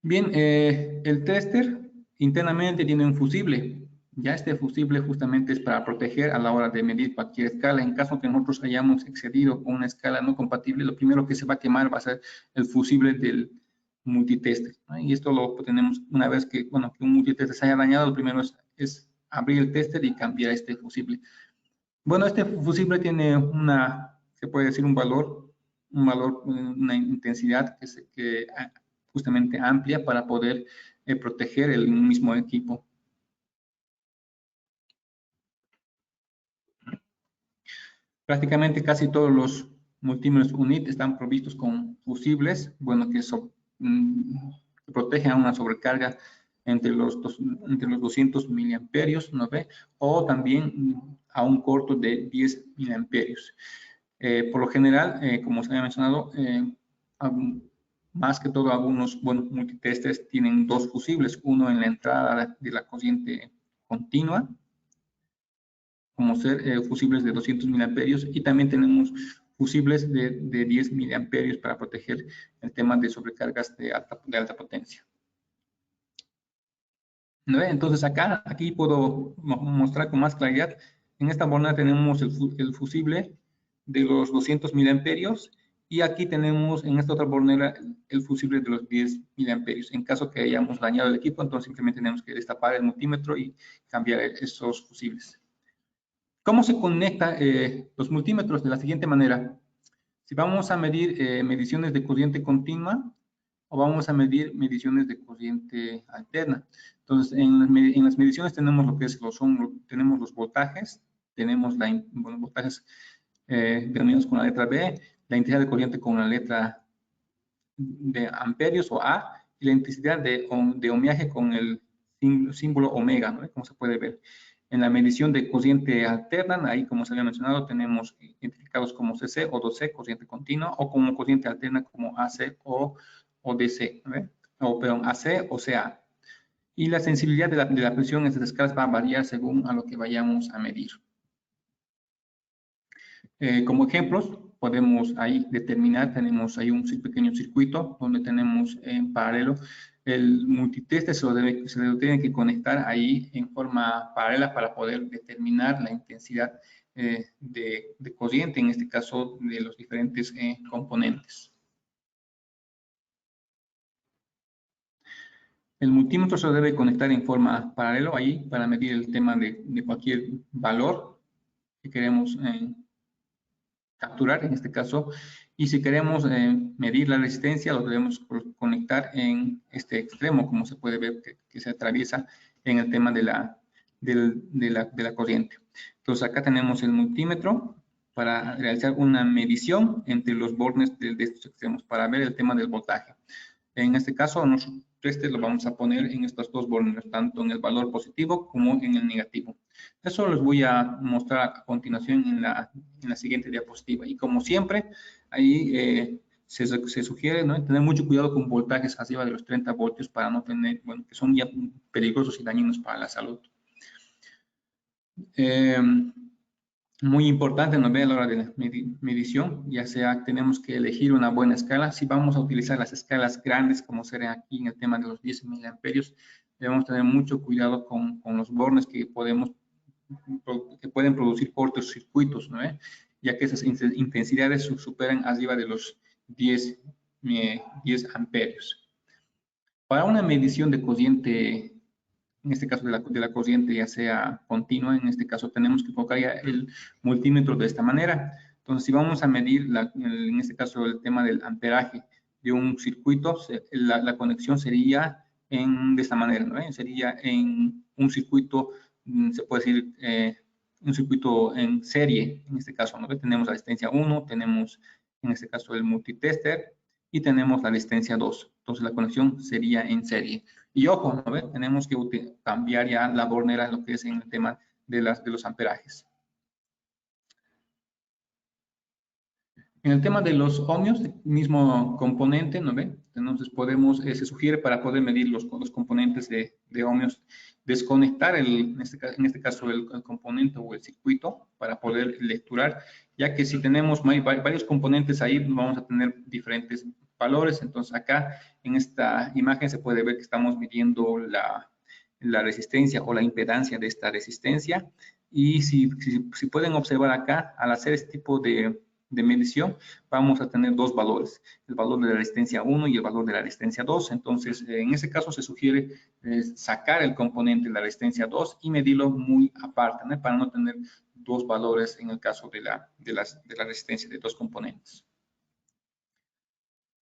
Bien, el tester internamente tiene un fusible. Ya este fusible justamente es para proteger a la hora de medir cualquier escala. En caso que nosotros hayamos excedido con una escala no compatible, lo primero que se va a quemar va a ser el fusible del multitester, ¿no? Y esto lo tenemos una vez que, bueno, que un multitester se haya dañado, lo primero es abrir el tester y cambiar este fusible. Bueno, este fusible tiene se puede decir un valor, una intensidad que justamente amplia para poder proteger el mismo equipo. Prácticamente casi todos los multímetros UNIT están provistos con fusibles, bueno, que protegen a una sobrecarga entre los 200 miliamperios, ¿no ve? O también a un corto de 10 miliamperios. Por lo general, como se había mencionado, más que todo algunos buenos multitesters tienen dos fusibles, uno en la entrada de la corriente continua, como ser fusibles de 200 miliamperios, y también tenemos fusibles de 10 miliamperios para proteger el tema de sobrecargas de alta potencia. ¿No? Entonces aquí puedo mostrar con más claridad. En esta bornera tenemos el fusible de los 200 miliamperios y aquí tenemos en esta otra bornera el fusible de los 10 miliamperios. En caso que hayamos dañado el equipo, entonces simplemente tenemos que destapar el multímetro y cambiar esos fusibles. ¿Cómo se conectan los multímetros? De la siguiente manera. Si vamos a medir mediciones de corriente continua o vamos a medir mediciones de corriente alterna. Entonces, en las mediciones tenemos lo que tenemos los voltajes, tenemos los voltajes denominados con la letra B, la intensidad de corriente con la letra de amperios o A, y la intensidad de ohmiaje con el símbolo omega, ¿no? Como se puede ver. En la medición de corriente alterna, ahí como se había mencionado, tenemos identificados como CC o 2C, corriente continua, o como corriente alterna como AC o DC, ¿no? O perdón, AC o CA. Y la sensibilidad de la presión en estas escalas va a variar según a lo que vayamos a medir. Como ejemplos, podemos ahí determinar, tenemos ahí un pequeño circuito donde tenemos en paralelo el multitester, se lo tiene que conectar ahí en forma paralela para poder determinar la intensidad de corriente, en este caso de los diferentes componentes. El multímetro se debe conectar en forma paralelo ahí para medir el tema de cualquier valor que queremos capturar en este caso, y si queremos medir la resistencia lo debemos conectar en este extremo, como se puede ver que se atraviesa en el tema de la corriente. Entonces acá tenemos el multímetro para realizar una medición entre los bornes de estos extremos para ver el tema del voltaje. En este caso, nuestro tester lo vamos a poner en estos dos bornes, tanto en el valor positivo como en el negativo. Eso les voy a mostrar a continuación en la siguiente diapositiva. Y como siempre, ahí se sugiere, ¿no?, tener mucho cuidado con voltajes arriba de los 30 voltios para no tener, bueno, que son ya peligrosos y dañinos para la salud. Muy importante, ¿no?, a la hora de la medición, ya sea tenemos que elegir una buena escala. Si vamos a utilizar las escalas grandes, como será aquí en el tema de los 10 miliamperios, debemos tener mucho cuidado con los bornes que pueden producir cortocircuitos, ¿no? ya que esas intensidades superan arriba de los 10 amperios. Para una medición de corriente, en este caso de la corriente ya sea continua, en este caso tenemos que colocar ya el multímetro de esta manera. Entonces, si vamos a medir, en este caso, el tema del amperaje de un circuito, la conexión sería de esta manera, ¿no? Sería en un circuito, se puede decir, un circuito en serie, en este caso, ¿no? Tenemos la resistencia 1, tenemos, en este caso, el multitester, y tenemos la resistencia 2. Entonces, la conexión sería en serie. Y ojo, ¿no? Tenemos que cambiar ya la bornera, lo que es en el tema de los amperajes. En el tema de los ohmios, mismo componente, ¿no ve? Entonces se sugiere para poder medir los componentes de ohmios, desconectar en este caso el componente o el circuito para poder lecturar, ya que si tenemos varios componentes ahí, vamos a tener diferentes valores. Entonces acá en esta imagen se puede ver que estamos midiendo la resistencia o la impedancia de esta resistencia. Y si pueden observar acá, al hacer este tipo de medición, vamos a tener dos valores, el valor de la resistencia 1 y el valor de la resistencia 2. Entonces, en ese caso se sugiere sacar el componente de la resistencia 2 y medirlo muy aparte, ¿no? Para no tener dos valores en el caso de la resistencia de dos componentes.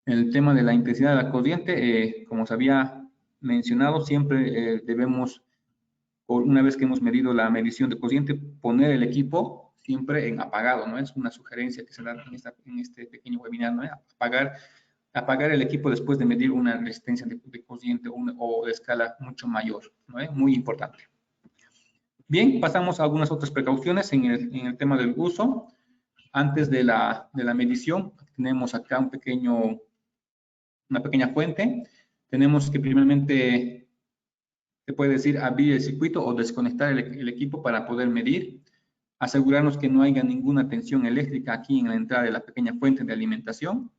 El tema de la intensidad de la corriente, como se había mencionado, siempre debemos, una vez que hemos medido la medición de corriente, poner el equipo siempre en apagado, ¿no? Es una sugerencia que se da en este pequeño webinar, ¿no? Apagar el equipo después de medir una resistencia de corriente o de escala mucho mayor, ¿no? Muy importante. Bien, pasamos a algunas otras precauciones en el tema del uso. Antes de la medición, tenemos acá una pequeña fuente. Tenemos que primeramente, se puede decir, abrir el circuito o desconectar el equipo para poder medir. Asegurarnos que no haya ninguna tensión eléctrica aquí en la entrada de la pequeña fuente de alimentación.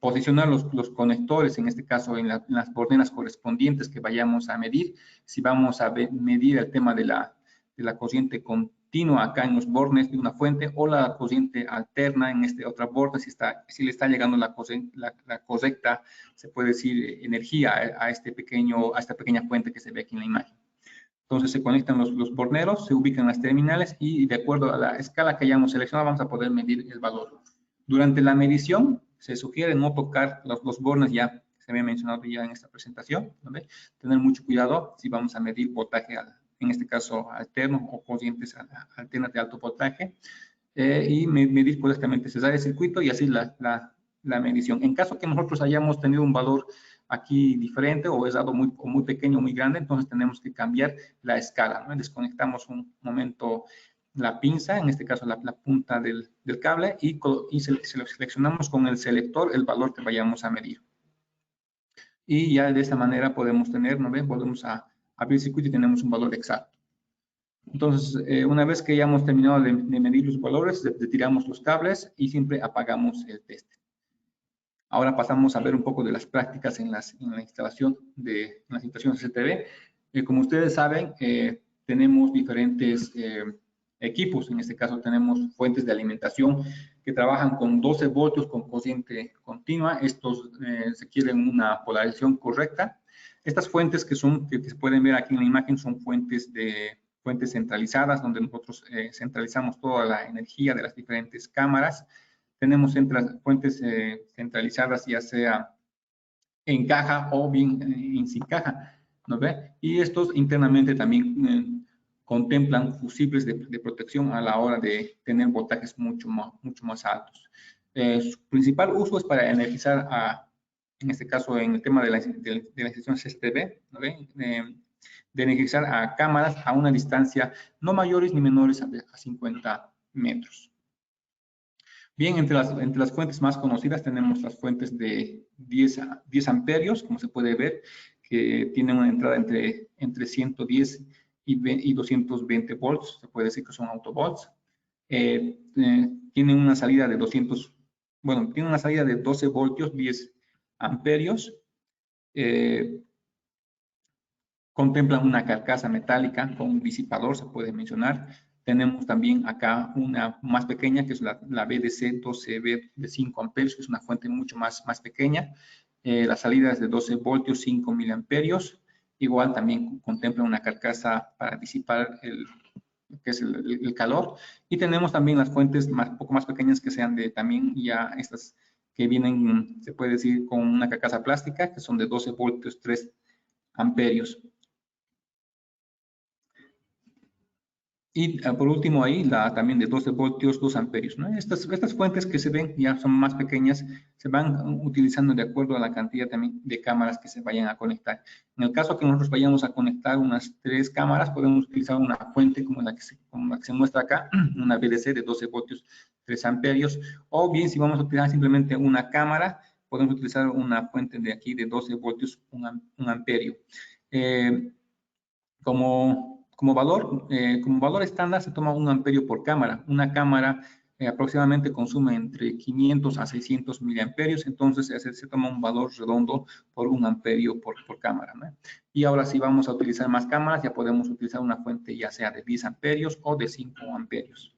Posicionar los conectores, en este caso en las borneras correspondientes que vayamos a medir. Si vamos a medir el tema de la corriente continua acá en los bornes de una fuente o la corriente alterna en otra borde, si le está llegando la correcta, se puede decir, energía a esta pequeña fuente que se ve aquí en la imagen. Entonces se conectan los borneros, se ubican las terminales y de acuerdo a la escala que hayamos seleccionado vamos a poder medir el valor. Durante la medición se sugiere no tocar los bornes ya, se había mencionado ya en esta presentación, ¿no? Tener mucho cuidado si vamos a medir voltaje, en este caso alterno o corrientes alternas de alto voltaje, y medir correctamente, cerrar el circuito y así la medición. En caso que nosotros hayamos tenido un valor aquí diferente o es dado muy pequeño o muy grande, entonces tenemos que cambiar la escala, ¿no? Desconectamos un momento la pinza, en este caso la punta del cable, y seleccionamos con el selector el valor que vayamos a medir. Y ya de esa manera podemos tener, ¿no ven? Volvemos a abrir el circuito y tenemos un valor exacto. Entonces, una vez que ya hemos terminado de medir los valores, retiramos los cables y siempre apagamos el tester. Ahora pasamos a ver un poco de las prácticas en la instalación en las instalaciones STB. Como ustedes saben, tenemos diferentes equipos. En este caso tenemos fuentes de alimentación que trabajan con 12 voltios con corriente continua. Estos requieren una polarización correcta. Estas fuentes que se pueden ver aquí en la imagen son fuentes centralizadas, donde nosotros centralizamos toda la energía de las diferentes cámaras. Tenemos fuentes centralizadas, ya sea en caja o bien sin caja, ¿no ve? Y estos internamente también contemplan fusibles de protección a la hora de tener voltajes mucho más altos. Su principal uso es para energizar, en este caso en el tema de la instalación STB, ¿no ve? De energizar a cámaras a una distancia no mayores ni menores a 50 metros. Bien, entre las fuentes más conocidas tenemos las fuentes de 10 amperios, como se puede ver, que tienen una entrada entre 110 y 220 volts, se puede decir que son autovolts. Tienen una salida de tiene una salida de 12 voltios, 10 amperios. Contemplan una carcasa metálica con un disipador, se puede mencionar. Tenemos también acá una más pequeña, que es la BDC 12B de 5 amperios, que es una fuente mucho más pequeña. La salida es de 12 voltios, 5 miliamperios. Igual también contempla una carcasa para disipar que es el calor. Y tenemos también las fuentes un poco más pequeñas que sean de también ya estas que vienen, se puede decir, con una carcasa plástica, que son de 12 voltios, 3 amperios. Y por último ahí, también de 12 voltios, 2 amperios, ¿no? Estas fuentes que se ven ya son más pequeñas, se van utilizando de acuerdo a la cantidad también de cámaras que se vayan a conectar. En el caso que nosotros vayamos a conectar unas 3 cámaras, podemos utilizar una fuente como la que se muestra acá, una BDC de 12 voltios, 3 amperios, o bien si vamos a utilizar simplemente una cámara, podemos utilizar una fuente de aquí de 12 voltios, 1 amperio. Como valor estándar se toma 1 amperio por cámara. Una cámara aproximadamente consume entre 500 a 600 miliamperios, entonces se toma un valor redondo por 1 amperio por cámara, ¿no? Y ahora si vamos a utilizar más cámaras, ya podemos utilizar una fuente ya sea de 10 amperios o de 5 amperios.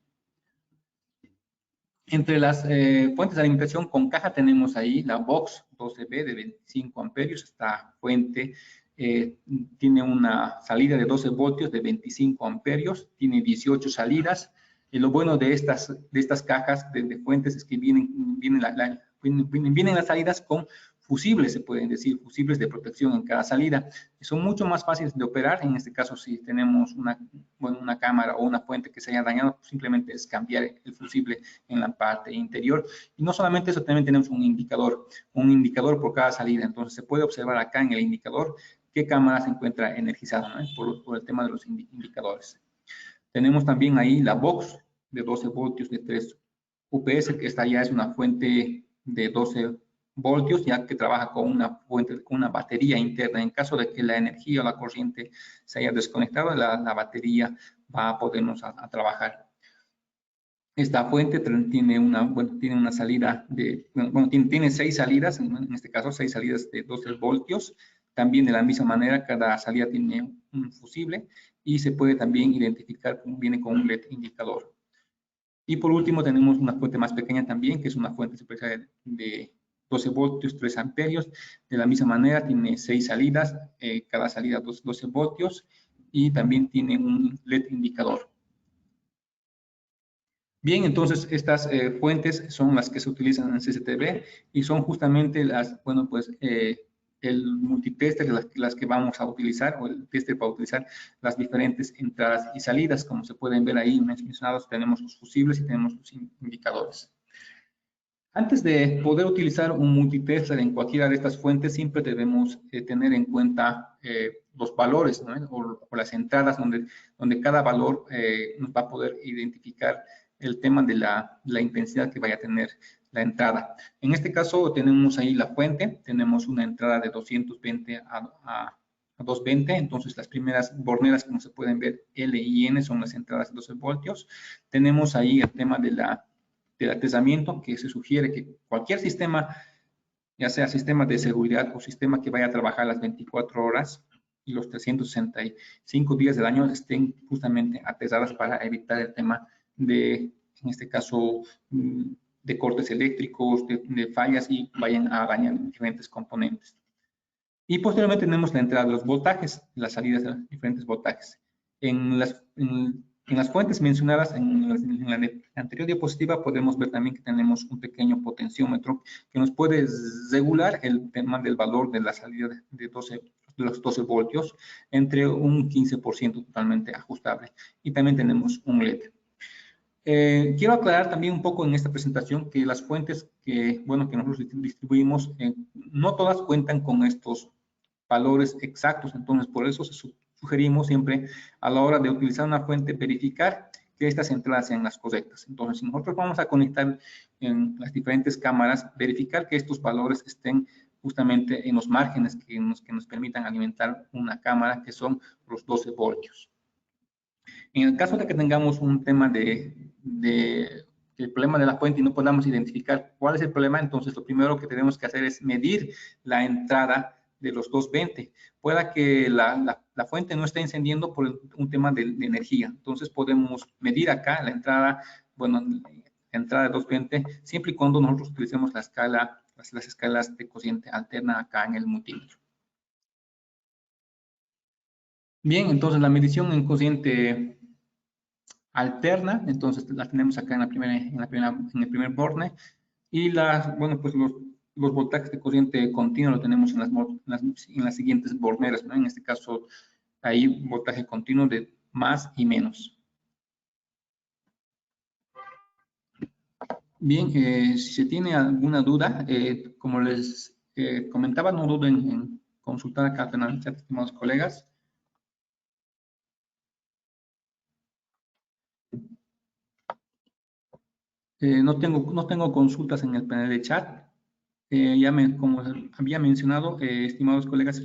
Entre las fuentes de alimentación con caja tenemos ahí la Box 12B de 25 amperios. Esta fuente tiene una salida de 12 voltios de 25 amperios, tiene 18 salidas. Lo bueno de estas cajas de fuentes es que vienen las salidas con fusibles, se pueden decir, fusibles de protección en cada salida. Son mucho más fáciles de operar. En este caso, si tenemos una cámara o una fuente que se haya dañado, simplemente es cambiar el fusible en la parte interior. Y no solamente eso, también tenemos un indicador por cada salida. Entonces, se puede observar acá en el indicador qué cámara se encuentra energizada, ¿no? por el tema de los indicadores. Tenemos también ahí la Box de 12 voltios de 3 UPS, que esta ya es una fuente de 12 voltios, ya que trabaja con una batería interna. En caso de que la energía o la corriente se haya desconectado, la batería va a podernos a trabajar. Esta fuente tiene una salida tiene 6 salidas, en este caso 6 salidas de 12 voltios. También de la misma manera, cada salida tiene un fusible y se puede también identificar, viene con un LED indicador. Y por último tenemos una fuente más pequeña también, que es una fuente de 12 voltios, 3 amperios. De la misma manera tiene 6 salidas, cada salida 12 voltios y también tiene un LED indicador. Bien, entonces estas fuentes son las que se utilizan en CCTV y son justamente el multitester, las que vamos a utilizar, o el tester para utilizar las diferentes entradas y salidas. Como se pueden ver ahí mencionados, tenemos los fusibles y tenemos los indicadores. Antes de poder utilizar un multitester en cualquiera de estas fuentes, siempre debemos tener en cuenta los valores, ¿no? o las entradas donde cada valor nos va a poder identificar el tema de la intensidad que vaya a tener la entrada. En este caso tenemos ahí la fuente, tenemos una entrada de 220 a 220, entonces las primeras borneras, como se pueden ver, L y N son las entradas de 12 voltios. Tenemos ahí el tema del atezamiento, que se sugiere que cualquier sistema, ya sea sistema de seguridad o sistema que vaya a trabajar las 24 horas y los 365 días del año, estén justamente atezadas para evitar el tema en este caso, de cortes eléctricos, de fallas y vayan a dañar diferentes componentes. Y posteriormente tenemos la entrada de los voltajes, las salidas de los diferentes voltajes. En las fuentes mencionadas en la anterior diapositiva podemos ver también que tenemos un pequeño potenciómetro que nos puede regular el tema del valor de la salida de los 12 voltios entre un 15% totalmente ajustable. Y también tenemos un LED. Quiero aclarar también un poco en esta presentación que las fuentes que nosotros distribuimos, no todas cuentan con estos valores exactos. Entonces, por eso sugerimos siempre a la hora de utilizar una fuente, verificar que estas entradas sean las correctas. Entonces, si nosotros vamos a conectar en las diferentes cámaras, verificar que estos valores estén justamente en los márgenes que nos permitan alimentar una cámara, que son los 12 voltios. En el caso de que tengamos un tema el problema de la fuente y no podamos identificar cuál es el problema, entonces lo primero que tenemos que hacer es medir la entrada los 220. Pueda que la fuente no esté encendiendo por un tema de energía. Entonces podemos medir acá la entrada, bueno, la entrada de 220, siempre y cuando nosotros utilicemos la escala, las escalas de cociente alterna acá en el multímetro. Bien, entonces la medición en cociente alterna, entonces la tenemos acá en el primer borne, y bueno, pues los voltajes de corriente continua lo tenemos en las siguientes borneras, ¿no? En este caso, hay voltaje continuo de más y menos. Bien, si se tiene alguna duda, como les comentaba, no duden en consultar acá en el chat, estimados colegas. No tengo consultas en el panel de chat. Como había mencionado, estimados colegas,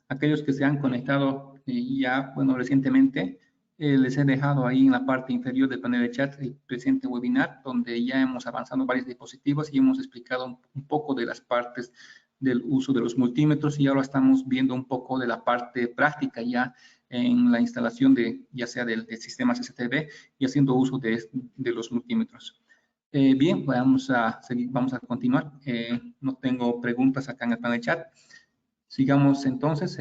aquellos que se han conectado ya, bueno, recientemente, les he dejado ahí en la parte inferior del panel de chat el presente webinar, donde ya hemos avanzado varios dispositivos y hemos explicado un poco de las partes del uso de los multímetros, y ahora estamos viendo un poco de la parte práctica ya en la instalación ya sea del sistema CCTV y haciendo uso de los multímetros. Bien, vamos a continuar. No tengo preguntas acá en el panel de chat. Sigamos entonces.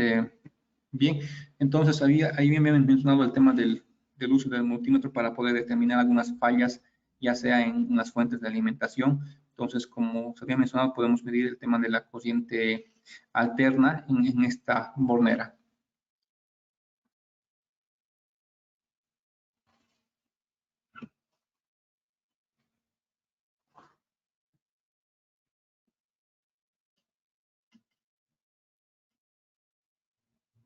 Bien, entonces ahí me habían mencionado el tema del uso del multímetro para poder determinar algunas fallas, ya sea en las fuentes de alimentación. Entonces, como se había mencionado, podemos medir el tema de la corriente alterna en esta bornera.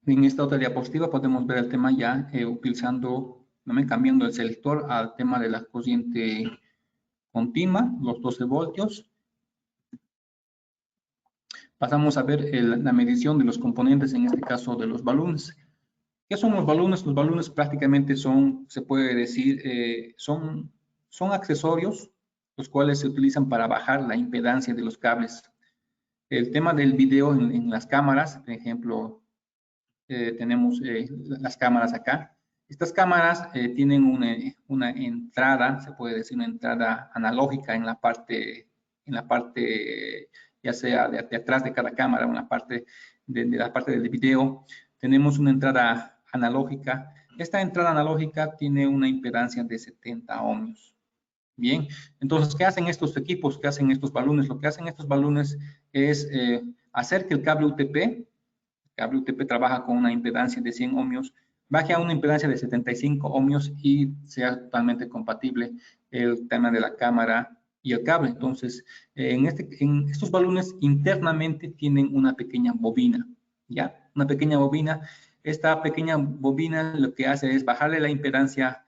En esta otra diapositiva podemos ver el tema ya cambiando el selector al tema de la corriente continua, los 12 voltios. Pasamos a ver la medición de los componentes, en este caso de los balones. ¿Qué son los balones? Los balones prácticamente se puede decir, son accesorios los cuales se utilizan para bajar la impedancia de los cables. El tema del video en las cámaras, por ejemplo, tenemos las cámaras acá. Estas cámaras tienen una entrada, se puede decir una entrada analógica en la parte ya sea de atrás de cada cámara, una parte de la parte del video. Tenemos una entrada analógica. Esta entrada analógica tiene una impedancia de 70 ohmios. Bien, entonces, ¿qué hacen estos equipos? ¿Qué hacen estos balones? Lo que hacen estos balones es hacer que el cable UTP trabaja con una impedancia de 100 ohmios, baje a una impedancia de 75 ohmios y sea totalmente compatible el tema de la cámara y el cable. Entonces, en estos balones internamente tienen una pequeña bobina, ¿ya? Una pequeña bobina. Esta pequeña bobina lo que hace es bajarle la impedancia,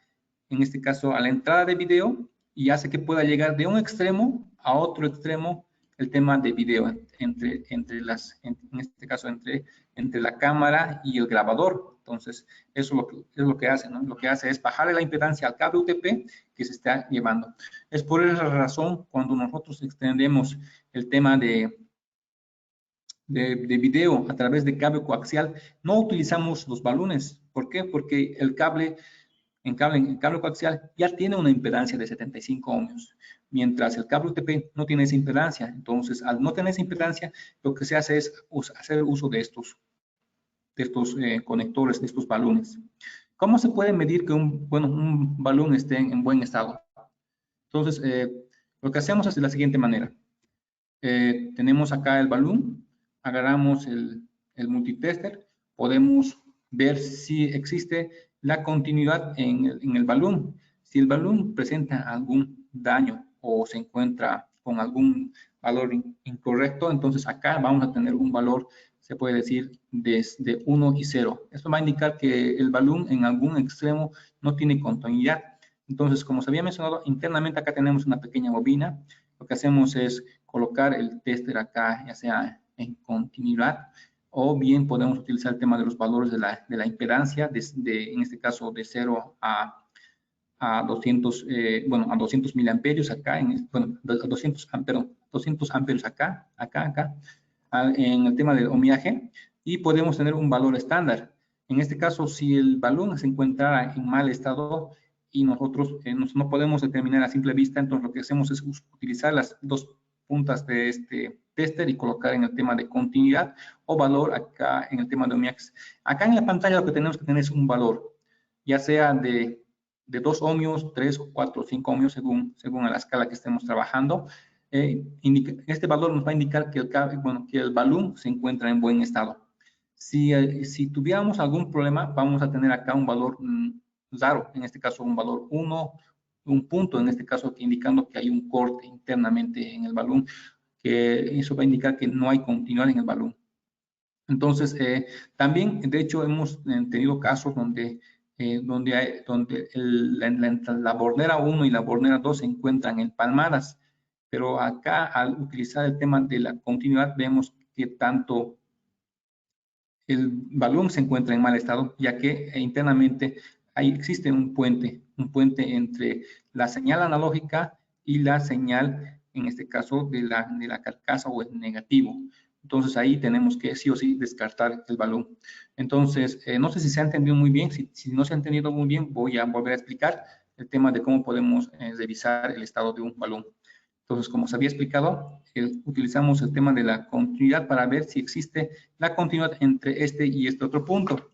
en este caso a la entrada de video, y hace que pueda llegar de un extremo a otro extremo el tema de video, en este caso entre la cámara y el grabador. Entonces, eso es lo que hace, ¿no? Lo que hace es bajarle la impedancia al cable UTP que se está llevando. Es por esa razón, cuando nosotros extendemos el tema de video a través de cable coaxial, no utilizamos los balones. ¿Por qué? Porque el cable coaxial ya tiene una impedancia de 75 ohmios, mientras el cable UTP no tiene esa impedancia. Entonces, al no tener esa impedancia, lo que se hace es hacer uso de estos conectores, de estos balones. ¿Cómo se puede medir que un balón esté en buen estado? Entonces, lo que hacemos es de la siguiente manera. Tenemos acá el balón, agarramos el multitester, podemos ver si existe la continuidad en el balón. Si el balón presenta algún daño o se encuentra con algún valor incorrecto, entonces acá vamos a tener un valor, se puede decir, desde 1 y 0. Esto va a indicar que el balón en algún extremo no tiene continuidad. Entonces, como se había mencionado, internamente acá tenemos una pequeña bobina. Lo que hacemos es colocar el tester acá, ya sea en continuidad, o bien podemos utilizar el tema de los valores de la impedancia, en este caso de 0 a 200, a 200 miliamperios acá, a 200 amperios acá. En el tema del ohmiaje, y podemos tener un valor estándar. En este caso, si el balón se encuentra en mal estado y nosotros no podemos determinar a simple vista, entonces lo que hacemos es utilizar las dos puntas de este tester y colocar en el tema de continuidad o valor acá en el tema de OMIAX. Acá en la pantalla lo que tenemos que tener es un valor, ya sea de 2 ohmios, 3, 4, 5 ohmios, según a la escala que estemos trabajando. Este valor nos va a indicar que el balón se encuentra en buen estado. Si tuviéramos algún problema, vamos a tener acá un valor raro, en este caso un valor 1, un punto, en este caso indicando que hay un corte internamente en el balón, que eso va a indicar que no hay continuidad en el balón. Entonces, también, de hecho, hemos tenido casos donde la bornera 1 y la bornera 2 se encuentran empalmadas, pero acá al utilizar el tema de la continuidad vemos que tanto el balón se encuentra en mal estado, ya que internamente existe un puente entre la señal analógica y la señal, en este caso, de la carcasa o el negativo. Entonces ahí tenemos que sí o sí descartar el balón. Entonces, no sé si se ha entendido muy bien. Si no se ha entendido muy bien, voy a volver a explicar el tema de cómo podemos revisar el estado de un balón. Entonces, como se había explicado, utilizamos el tema de la continuidad para ver si existe la continuidad entre este y este otro punto.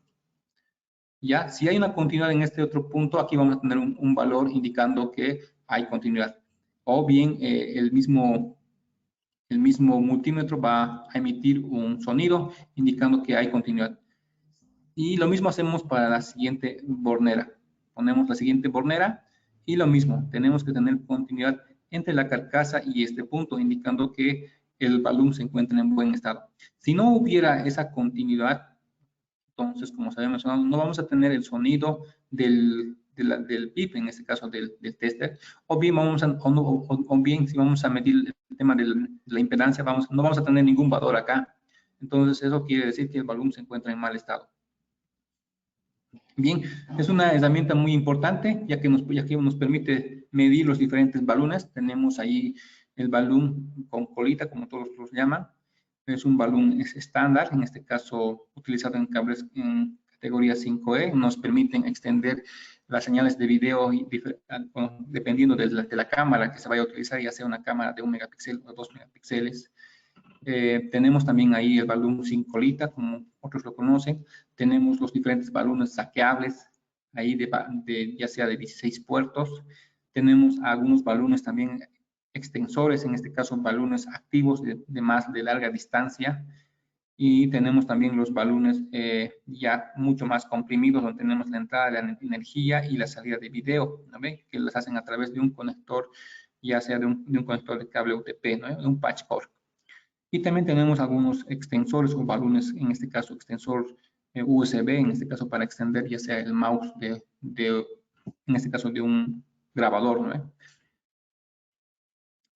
Ya, si hay una continuidad en este otro punto, aquí vamos a tener un valor indicando que hay continuidad. O bien el mismo multímetro va a emitir un sonido indicando que hay continuidad. Y lo mismo hacemos para la siguiente bornera. Ponemos la siguiente bornera y lo mismo, tenemos que tener continuidad entre la carcasa y este punto, indicando que el balón se encuentra en buen estado. Si no hubiera esa continuidad, entonces, como sabemos, no vamos a tener el sonido del PIP, en este caso del tester, o bien, si vamos a medir el tema de la impedancia, no vamos a tener ningún valor acá. Entonces, eso quiere decir que el balón se encuentra en mal estado. Bien, es una herramienta muy importante, ya que nos permite medir los diferentes balones. Tenemos ahí el balón con colita, como todos los llaman. Es un balón estándar, en este caso utilizado en cables en categoría 5E. Nos permiten extender las señales de video dependiendo de la cámara que se vaya a utilizar, ya sea una cámara de 1 megapíxel o 2 megapíxeles. Tenemos también ahí el balón sin colita, como otros lo conocen. Tenemos los diferentes balones saqueables, ahí ya sea de 16 puertos. Tenemos algunos balones también extensores, en este caso balones activos de larga distancia. Y tenemos también los balones ya mucho más comprimidos, donde tenemos la entrada de la energía y la salida de video, ¿no ve? Que las hacen a través de un conector, ya sea de un conector de cable UTP, ¿no? De un patch cord. Y también tenemos algunos extensores o balones, en este caso extensor USB, en este caso para extender ya sea el mouse en este caso de un grabador, ¿no?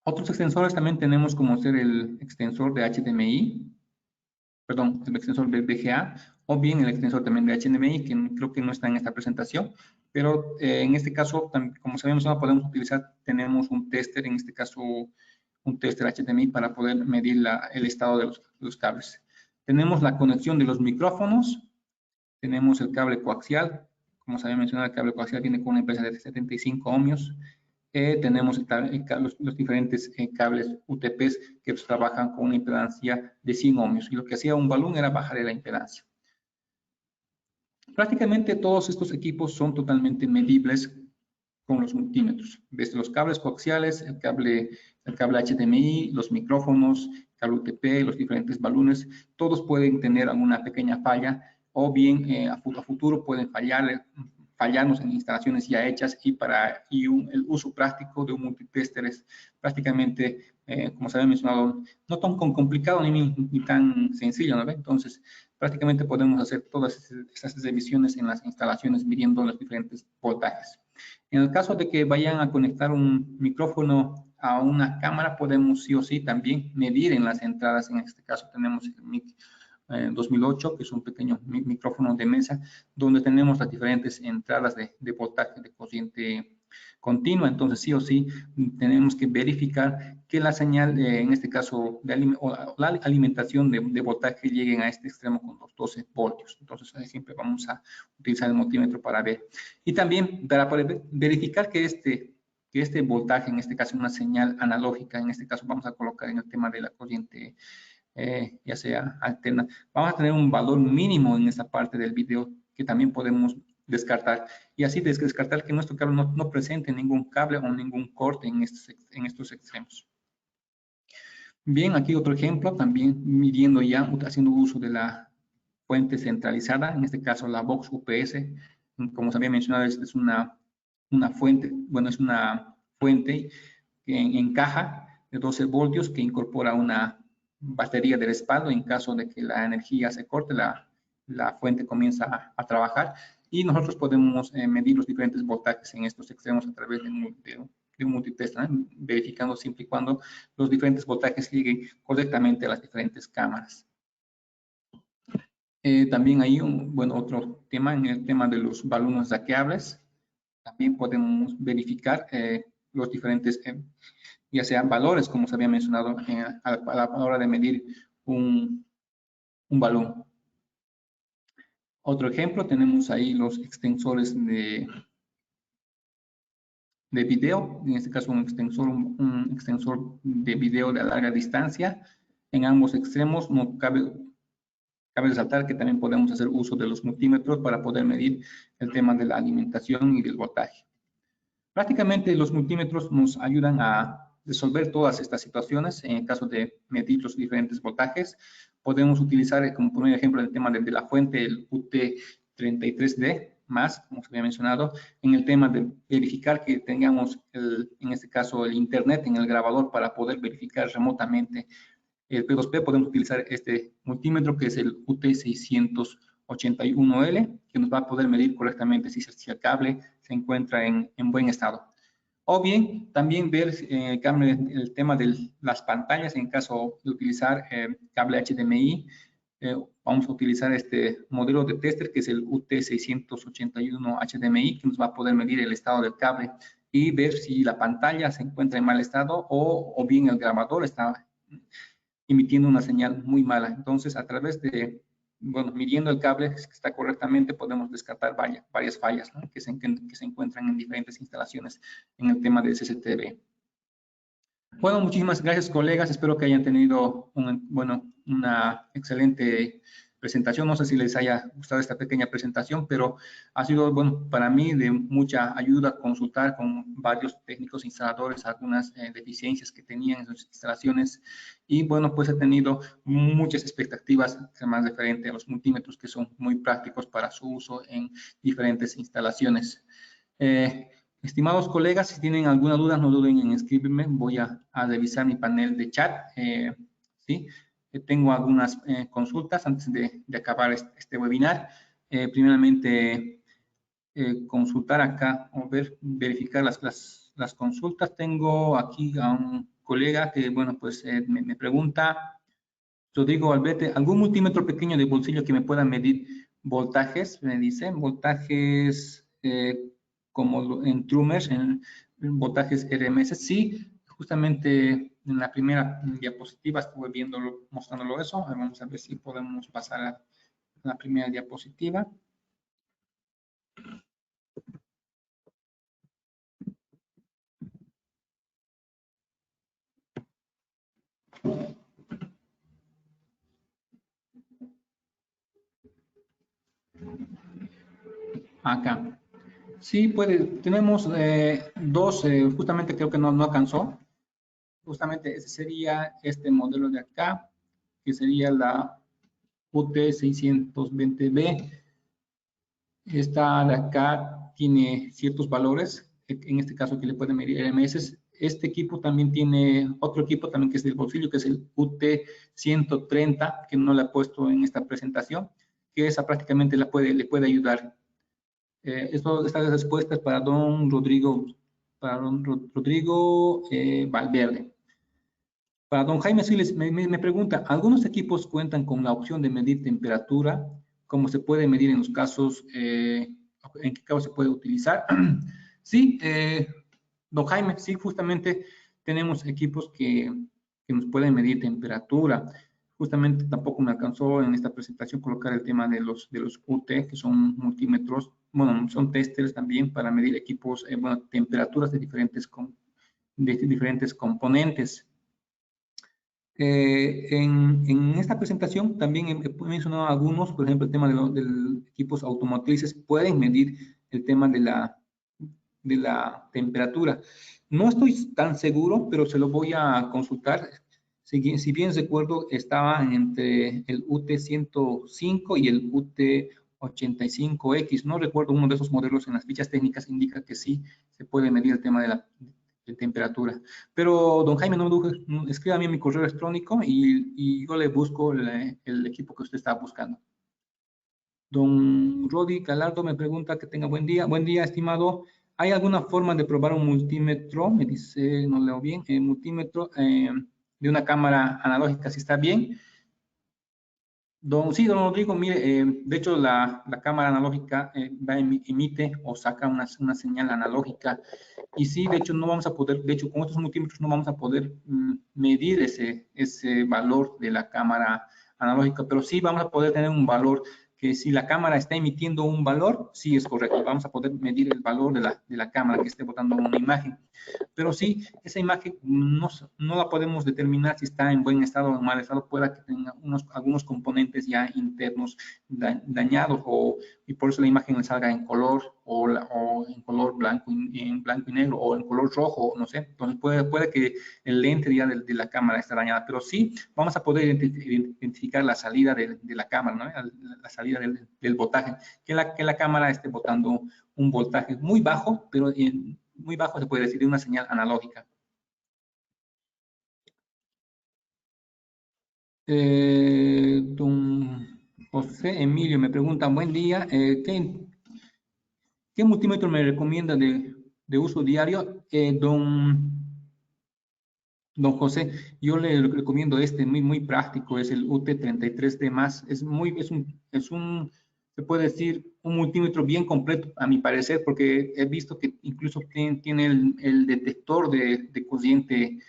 Otros extensores también tenemos como ser el extensor de HDMI, perdón, el extensor de VGA, o bien el extensor también de HDMI, que creo que no está en esta presentación, pero en este caso, como sabemos, no podemos utilizar, tenemos un tester, en este caso un tester HDMI para poder medir el estado de los cables. Tenemos la conexión de los micrófonos, tenemos el cable coaxial, como se había mencionado, el cable coaxial viene con una impedancia de 75 ohmios. Tenemos los diferentes cables UTPs que trabajan con una impedancia de 100 ohmios, y lo que hacía un balón era bajar la impedancia. Prácticamente todos estos equipos son totalmente medibles con los multímetros, desde los cables coaxiales, el cable HDMI, los micrófonos, cable UTP, los diferentes balones, todos pueden tener alguna pequeña falla, o bien a futuro pueden fallarnos en instalaciones ya hechas, y el uso práctico de un multitester es prácticamente, como se había mencionado, no tan complicado ni tan sencillo, ¿no? Entonces, prácticamente podemos hacer todas esas revisiones en las instalaciones midiendo los diferentes voltajes. En el caso de que vayan a conectar un micrófono a una cámara, podemos sí o sí también medir en las entradas. En este caso tenemos el MIC 2008, que es un pequeño micrófono de mesa, donde tenemos las diferentes entradas de voltaje de continua, entonces sí o sí tenemos que verificar que la señal, en este caso, la alimentación de voltaje lleguen a este extremo con los 12 voltios. Entonces ahí siempre vamos a utilizar el multímetro para ver. Y también para poder verificar que este voltaje, en este caso una señal analógica, en este caso vamos a colocar en el tema de la corriente, ya sea alterna, vamos a tener un valor mínimo en esta parte del video que también podemos descartar, y así descartar que nuestro cable no presente ningún cable o ningún corte en estos extremos. Bien, aquí otro ejemplo, también midiendo ya, haciendo uso de la fuente centralizada, en este caso la Vox UPS, como se había mencionado, es una fuente, bueno, es una fuente en caja de 12 voltios que incorpora una batería de respaldo en caso de que la energía se corte, la fuente comienza a trabajar, y nosotros podemos medir los diferentes voltajes en estos extremos a través de un multitest, ¿no? Verificando siempre y cuando los diferentes voltajes lleguen correctamente a las diferentes cámaras. También hay otro tema, en el tema de los balones raqueables, también podemos verificar los diferentes, ya sean valores, como se había mencionado a la hora de medir un balón. Otro ejemplo, tenemos ahí los extensores de video, en este caso un extensor de video de larga distancia. En ambos extremos no cabe resaltar que también podemos hacer uso de los multímetros para poder medir el tema de la alimentación y del voltaje. Prácticamente los multímetros nos ayudan a resolver todas estas situaciones. En el caso de medir los diferentes voltajes, podemos utilizar como primer ejemplo el tema de la fuente, el UT33D+, como se había mencionado, en el tema de verificar que tengamos, en este caso, el internet en el grabador para poder verificar remotamente el P2P. Podemos utilizar este multímetro que es el UT681L, que nos va a poder medir correctamente si el cable se encuentra en buen estado. O bien, también ver el tema de las pantallas en caso de utilizar cable HDMI. Vamos a utilizar este modelo de tester que es el UT681 HDMI, que nos va a poder medir el estado del cable y ver si la pantalla se encuentra en mal estado o bien el grabador está emitiendo una señal muy mala. Entonces, a través de, midiendo el cable que está correctamente, podemos descartar varias fallas, ¿no? que se encuentran en diferentes instalaciones en el tema del CCTV. Bueno, muchísimas gracias, colegas. Espero que hayan tenido una excelente presentación. No sé si les haya gustado esta pequeña presentación, pero ha sido, para mí de mucha ayuda consultar con varios técnicos instaladores algunas deficiencias que tenían en sus instalaciones. Y pues he tenido muchas expectativas, además referente a los multímetros, que son muy prácticos para su uso en diferentes instalaciones. Estimados colegas, si tienen alguna duda, no duden en escribirme. Voy a revisar mi panel de chat. ¿Sí? Tengo algunas consultas antes de acabar este webinar. Primeramente, consultar acá o verificar las consultas. Tengo aquí a un colega que, me pregunta, Rodrigo Albete, ¿algún multímetro pequeño de bolsillo que me pueda medir voltajes? Me dice, voltajes como en Trumers, en voltajes RMS. Sí, justamente en la primera diapositiva estuve mostrándolo eso. Vamos a ver si podemos pasar a la primera diapositiva. Acá. Sí, tenemos dos, justamente creo que no alcanzó. Justamente ese sería este modelo de acá, que sería la UT620B. Esta de acá tiene ciertos valores, en este caso que le pueden medir RMS. Este equipo también tiene otro equipo también que es del bolsillo, que es el UT130, que no le he puesto en esta presentación, que esa prácticamente le puede ayudar. Estas respuestas para don Rodrigo, Valverde. Para don Jaime Siles me pregunta, ¿algunos equipos cuentan con la opción de medir temperatura? ¿Cómo se puede medir en los casos? ¿En qué casos se puede utilizar? Sí, Don Jaime, sí, justamente tenemos equipos que nos pueden medir temperatura. Justamente tampoco me alcanzó en esta presentación colocar el tema de los UT, que son multímetros, bueno, son testers también para medir equipos, bueno, temperaturas de diferentes componentes. En esta presentación también he mencionado algunos, por ejemplo, el tema de equipos automotrices pueden medir el tema de la temperatura. No estoy tan seguro, pero se lo voy a consultar. Si bien recuerdo, estaba entre el UT105 y el UT85X. No recuerdo uno de esos modelos en las fichas técnicas, indica que sí se puede medir el tema de la temperatura. Pero, don Jaime, no me dude, escríbame en mi correo electrónico y yo le busco el equipo que usted está buscando. Don Rodi Galardo me pregunta que tenga buen día. Buen día, estimado. ¿Hay alguna forma de probar un multímetro? Me dice, no leo bien, multímetro de una cámara analógica, si está bien. Sí, don Rodrigo, mire, de hecho la cámara analógica emite o saca una señal analógica y sí, de hecho no vamos a poder, de hecho con estos multímetros no vamos a poder medir ese valor de la cámara analógica, pero sí vamos a poder tener un valor que si la cámara está emitiendo un valor, sí es correcto, vamos a poder medir el valor de la cámara que esté botando una imagen. Pero sí, esa imagen no la podemos determinar si está en buen estado o en mal estado, pueda que tenga algunos componentes ya internos dañados y por eso la imagen salga en color o en color blanco, en blanco y negro o en color rojo, no sé. Entonces puede que el lente ya de la cámara esté dañada, pero sí vamos a poder identificar la salida de la cámara, ¿no? La salida del voltaje, que la cámara esté botando un voltaje muy bajo, pero muy bajo se puede decir de una señal analógica. Don José Emilio me pregunta, buen día, ¿qué multímetro me recomienda de uso diario? Don José, yo le recomiendo muy práctico, es el UT33D+. Se puede decir, un multímetro bien completo, a mi parecer, porque he visto que incluso tiene el detector de corriente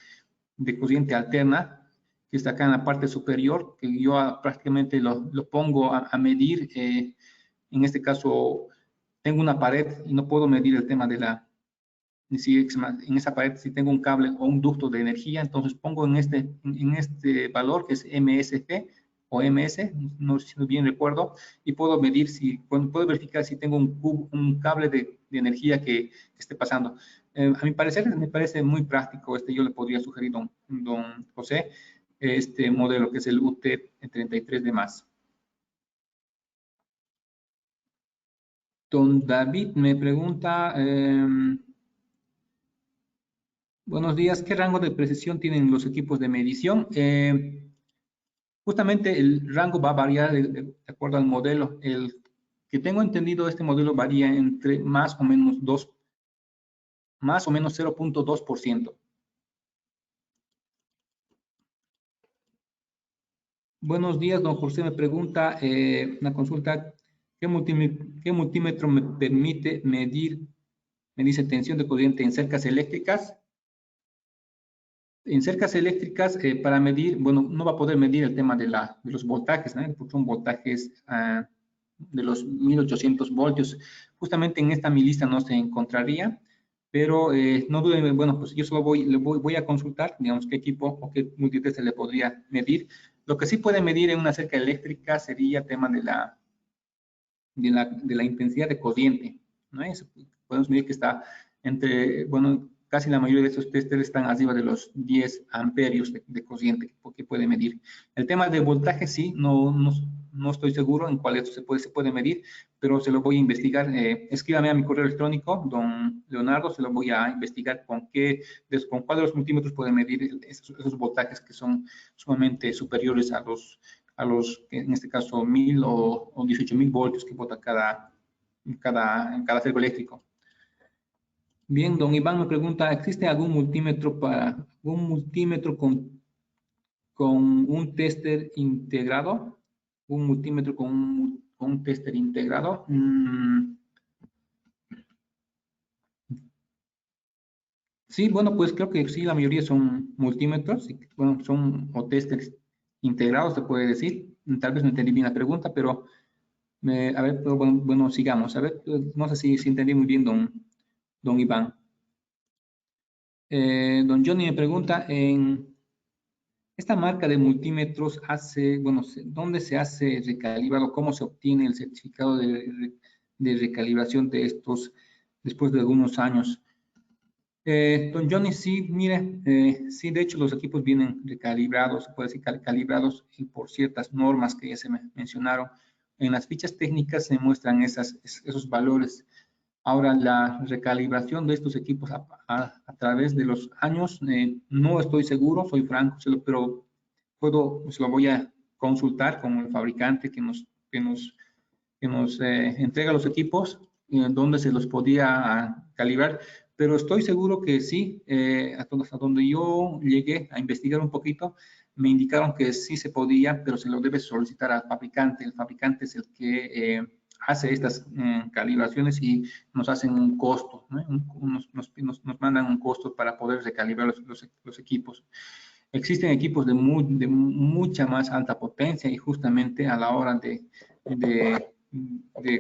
alterna, que está acá en la parte superior, que yo prácticamente lo pongo a medir. En este caso, tengo una pared y no puedo medir el tema en esa pared si tengo un cable o un ducto de energía, entonces pongo en este valor que es MSG o MS, no sé si bien recuerdo, y puedo medir puedo verificar si tengo un cable de energía que esté pasando. A mi parecer, me parece muy práctico, yo le podría sugerir, don José, este modelo que es el UT33D+. Don David me pregunta, buenos días, ¿qué rango de precisión tienen los equipos de medición? Justamente el rango va a variar de acuerdo al modelo. El que tengo entendido, este modelo varía entre más o menos 0.2%. Buenos días, don José me pregunta, una consulta, ¿qué multímetro me permite medir, me dice tensión de corriente en cercas eléctricas? En cercas eléctricas, para medir, bueno, no va a poder medir el tema de los voltajes, ¿no? Porque son voltajes de los 1800 voltios. Justamente en esta mi lista no se encontraría, pero no duden, bueno, pues yo solo voy a consultar, digamos, qué equipo o qué multitud se le podría medir. Lo que sí puede medir en una cerca eléctrica sería tema de la intensidad de corriente, ¿no? Podemos medir que está entre, bueno, casi la mayoría de estos testers están arriba de los 10 amperios de corriente que puede medir. El tema de voltaje sí, no estoy seguro en cuál se puede medir, pero se lo voy a investigar. Escríbame a mi correo electrónico, don Leonardo, se lo voy a investigar con cuál de los multímetros puede medir esos voltajes que son sumamente superiores a los en este caso 1000 o 18.000 voltios que bota cada cerco eléctrico. Bien, don Iván me pregunta, ¿existe algún multímetro con un tester integrado? ¿Un multímetro con un tester integrado? Sí, bueno, pues creo que sí, la mayoría son multímetros, bueno, son o testers integrados, se puede decir. Tal vez no entendí bien la pregunta, pero a ver, pero bueno, sigamos. A ver, no sé si entendí muy bien, don Iván. Don Johnny me pregunta, en esta marca de multímetros hace, bueno, ¿dónde se hace recalibrado? ¿Cómo se obtiene el certificado de recalibración de estos después de algunos años? Don Johnny, sí, mire, sí, de hecho los equipos vienen recalibrados, se puede decir calibrados por ciertas normas que ya se mencionaron. En las fichas técnicas se muestran esos valores. Ahora, la recalibración de estos equipos a través de los años, no estoy seguro, soy franco, pero se lo voy a consultar con el fabricante que nos entrega los equipos, donde se los podía calibrar, pero estoy seguro que sí, hasta donde yo llegué a investigar un poquito, me indicaron que sí se podía, pero se lo debe solicitar al fabricante. El fabricante es el que hace estas calibraciones y nos hacen un costo, ¿no? Nos mandan un costo para poder recalibrar los equipos. Existen equipos de mucha más alta potencia y justamente a la hora de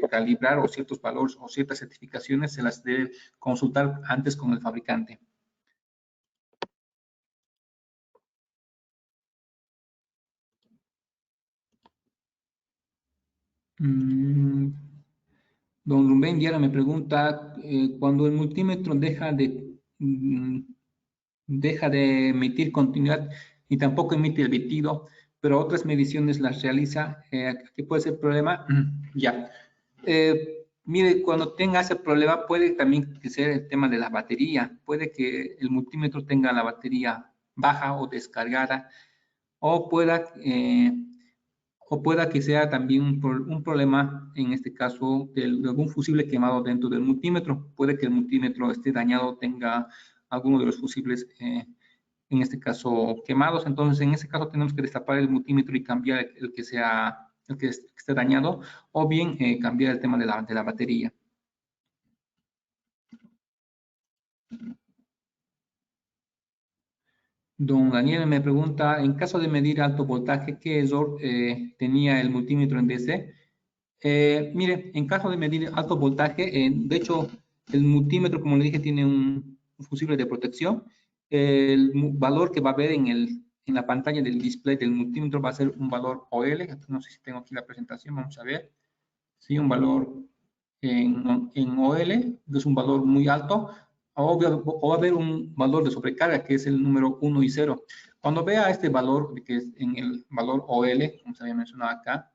calibrar o ciertos valores o ciertas certificaciones se las debe consultar antes con el fabricante. Mm, Don Rubén Diara me pregunta, cuando el multímetro deja de emitir continuidad y tampoco emite el bitido, pero otras mediciones las realiza, ¿qué puede ser el problema? Ya. Mire, cuando tenga ese problema puede también ser el tema de la batería. Puede que el multímetro tenga la batería baja o descargada, o pueda que sea también un problema, en este caso, de algún fusible quemado dentro del multímetro. Puede que el multímetro esté dañado, tenga alguno de los fusibles, en este caso, quemados. Entonces, en ese caso tenemos que destapar el multímetro y cambiar el que esté dañado, o bien cambiar el tema de la batería. Don Daniel me pregunta, en caso de medir alto voltaje, ¿qué error tenía el multímetro en DC? Mire, en caso de medir alto voltaje, de hecho, el multímetro, como le dije, tiene un fusible de protección. El valor que va a ver en la pantalla del display del multímetro va a ser un valor OL. No sé si tengo aquí la presentación, vamos a ver. Sí, un valor en OL, que es un valor muy alto, o va a haber un valor de sobrecarga, que es el número 1 y 0. Cuando vea este valor, que es en el valor OL, como se había mencionado acá,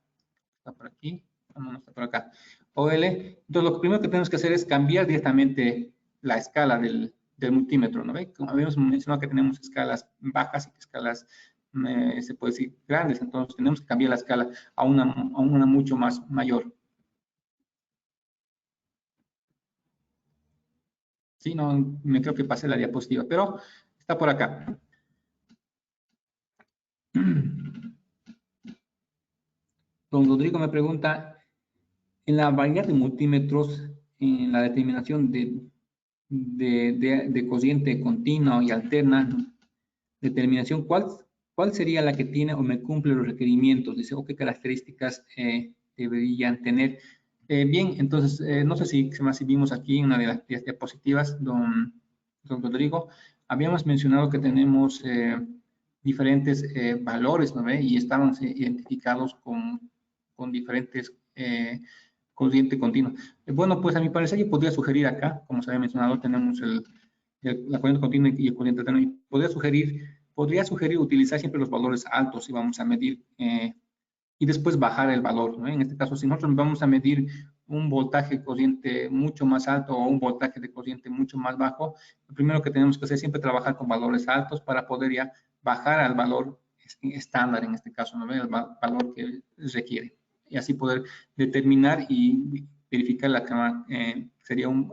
está por aquí, no está por acá, OL, entonces lo primero que tenemos que hacer es cambiar directamente la escala del multímetro, ¿no ve? Como habíamos mencionado que tenemos escalas bajas y escalas, se puede decir, grandes, entonces tenemos que cambiar la escala a una mucho más mayor. Sí, no, me creo que pasé la diapositiva, pero está por acá. Don Rodrigo me pregunta, en la variedad de multímetros, en la determinación de cociente continua y alterna, determinación, ¿cuál sería la que tiene o me cumple los requerimientos? Dice, o qué características deberían tener. Bien, entonces, no sé si vimos aquí en una de las diapositivas, don Rodrigo, habíamos mencionado que tenemos diferentes valores, ¿no ve? Y estaban identificados con diferentes corriente continua. Bueno, pues a mi parecer yo podría sugerir acá, como se había mencionado, tenemos la corriente continua y el corriente alterna. Podría sugerir utilizar siempre los valores altos si vamos a medir, y después bajar el valor, ¿no? En este caso, si nosotros vamos a medir un voltaje de corriente mucho más alto o un voltaje de corriente mucho más bajo, lo primero que tenemos que hacer es siempre trabajar con valores altos para poder ya bajar al valor estándar, en este caso, ¿no? El valor que requiere. Y así poder determinar y verificar la cámara, sería un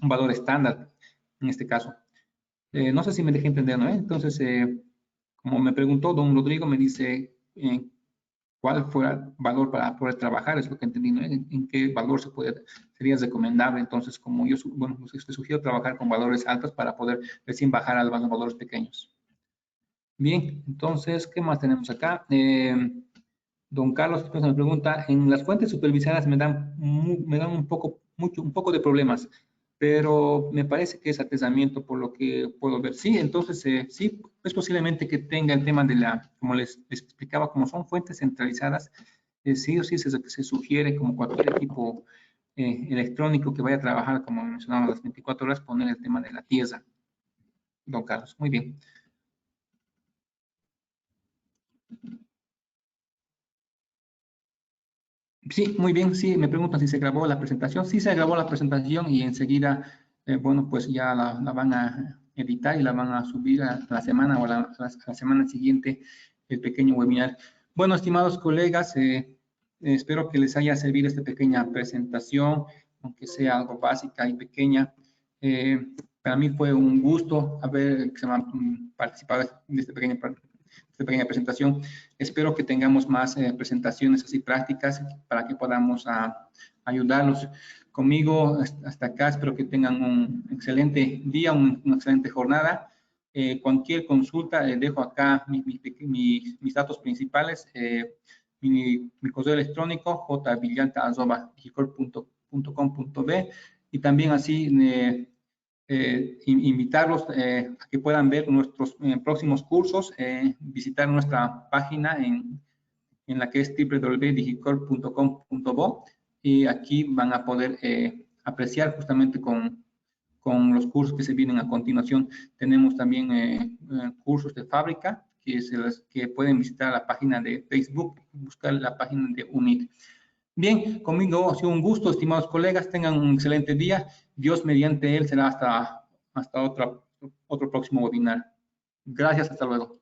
valor estándar en este caso. No sé si me dejé entender, ¿no? Entonces, como me preguntó don Rodrigo, me dice, cuál fuera el valor para poder trabajar, es lo que entendí, ¿no? En qué valor sería recomendable. Entonces, como yo, bueno, te sugiero trabajar con valores altos para poder recién bajar a los valores pequeños. Bien, entonces, ¿qué más tenemos acá? Don Carlos me pregunta, en las fuentes supervisadas me dan un poco de problemas, pero me parece que es atezamiento por lo que puedo ver. Sí, entonces sí, es posiblemente que tenga el tema de como les explicaba, como son fuentes centralizadas, sí o sí se sugiere, como cualquier equipo electrónico que vaya a trabajar, como mencionaba, las 24 horas, poner el tema de la tierra. Don Carlos, muy bien. Sí, muy bien, sí, me preguntan si se grabó la presentación. Sí, se grabó la presentación y enseguida, bueno, pues ya la van a editar y la van a subir a la semana o a la semana siguiente, el pequeño webinar. Bueno, estimados colegas, espero que les haya servido esta pequeña presentación, aunque sea algo básica y pequeña. Para mí fue un gusto haber participado de esta pequeña presentación. Espero que tengamos más presentaciones así prácticas para que podamos ayudarlos. Conmigo hasta acá, espero que tengan un excelente día, una excelente jornada. Cualquier consulta, dejo acá mis datos principales, mi correo electrónico jvillanta@digicorp.com.b, y también así invitarlos a que puedan ver nuestros próximos cursos, visitar nuestra página en la que es www.digicorp.com.bo, y aquí van a poder apreciar justamente con los cursos que se vienen a continuación. Tenemos también cursos de fábrica que pueden visitar la página de Facebook, buscar la página de UNIT. Bien, conmigo ha sido un gusto, estimados colegas, tengan un excelente día. Dios mediante él será hasta otro próximo webinar. Gracias, hasta luego.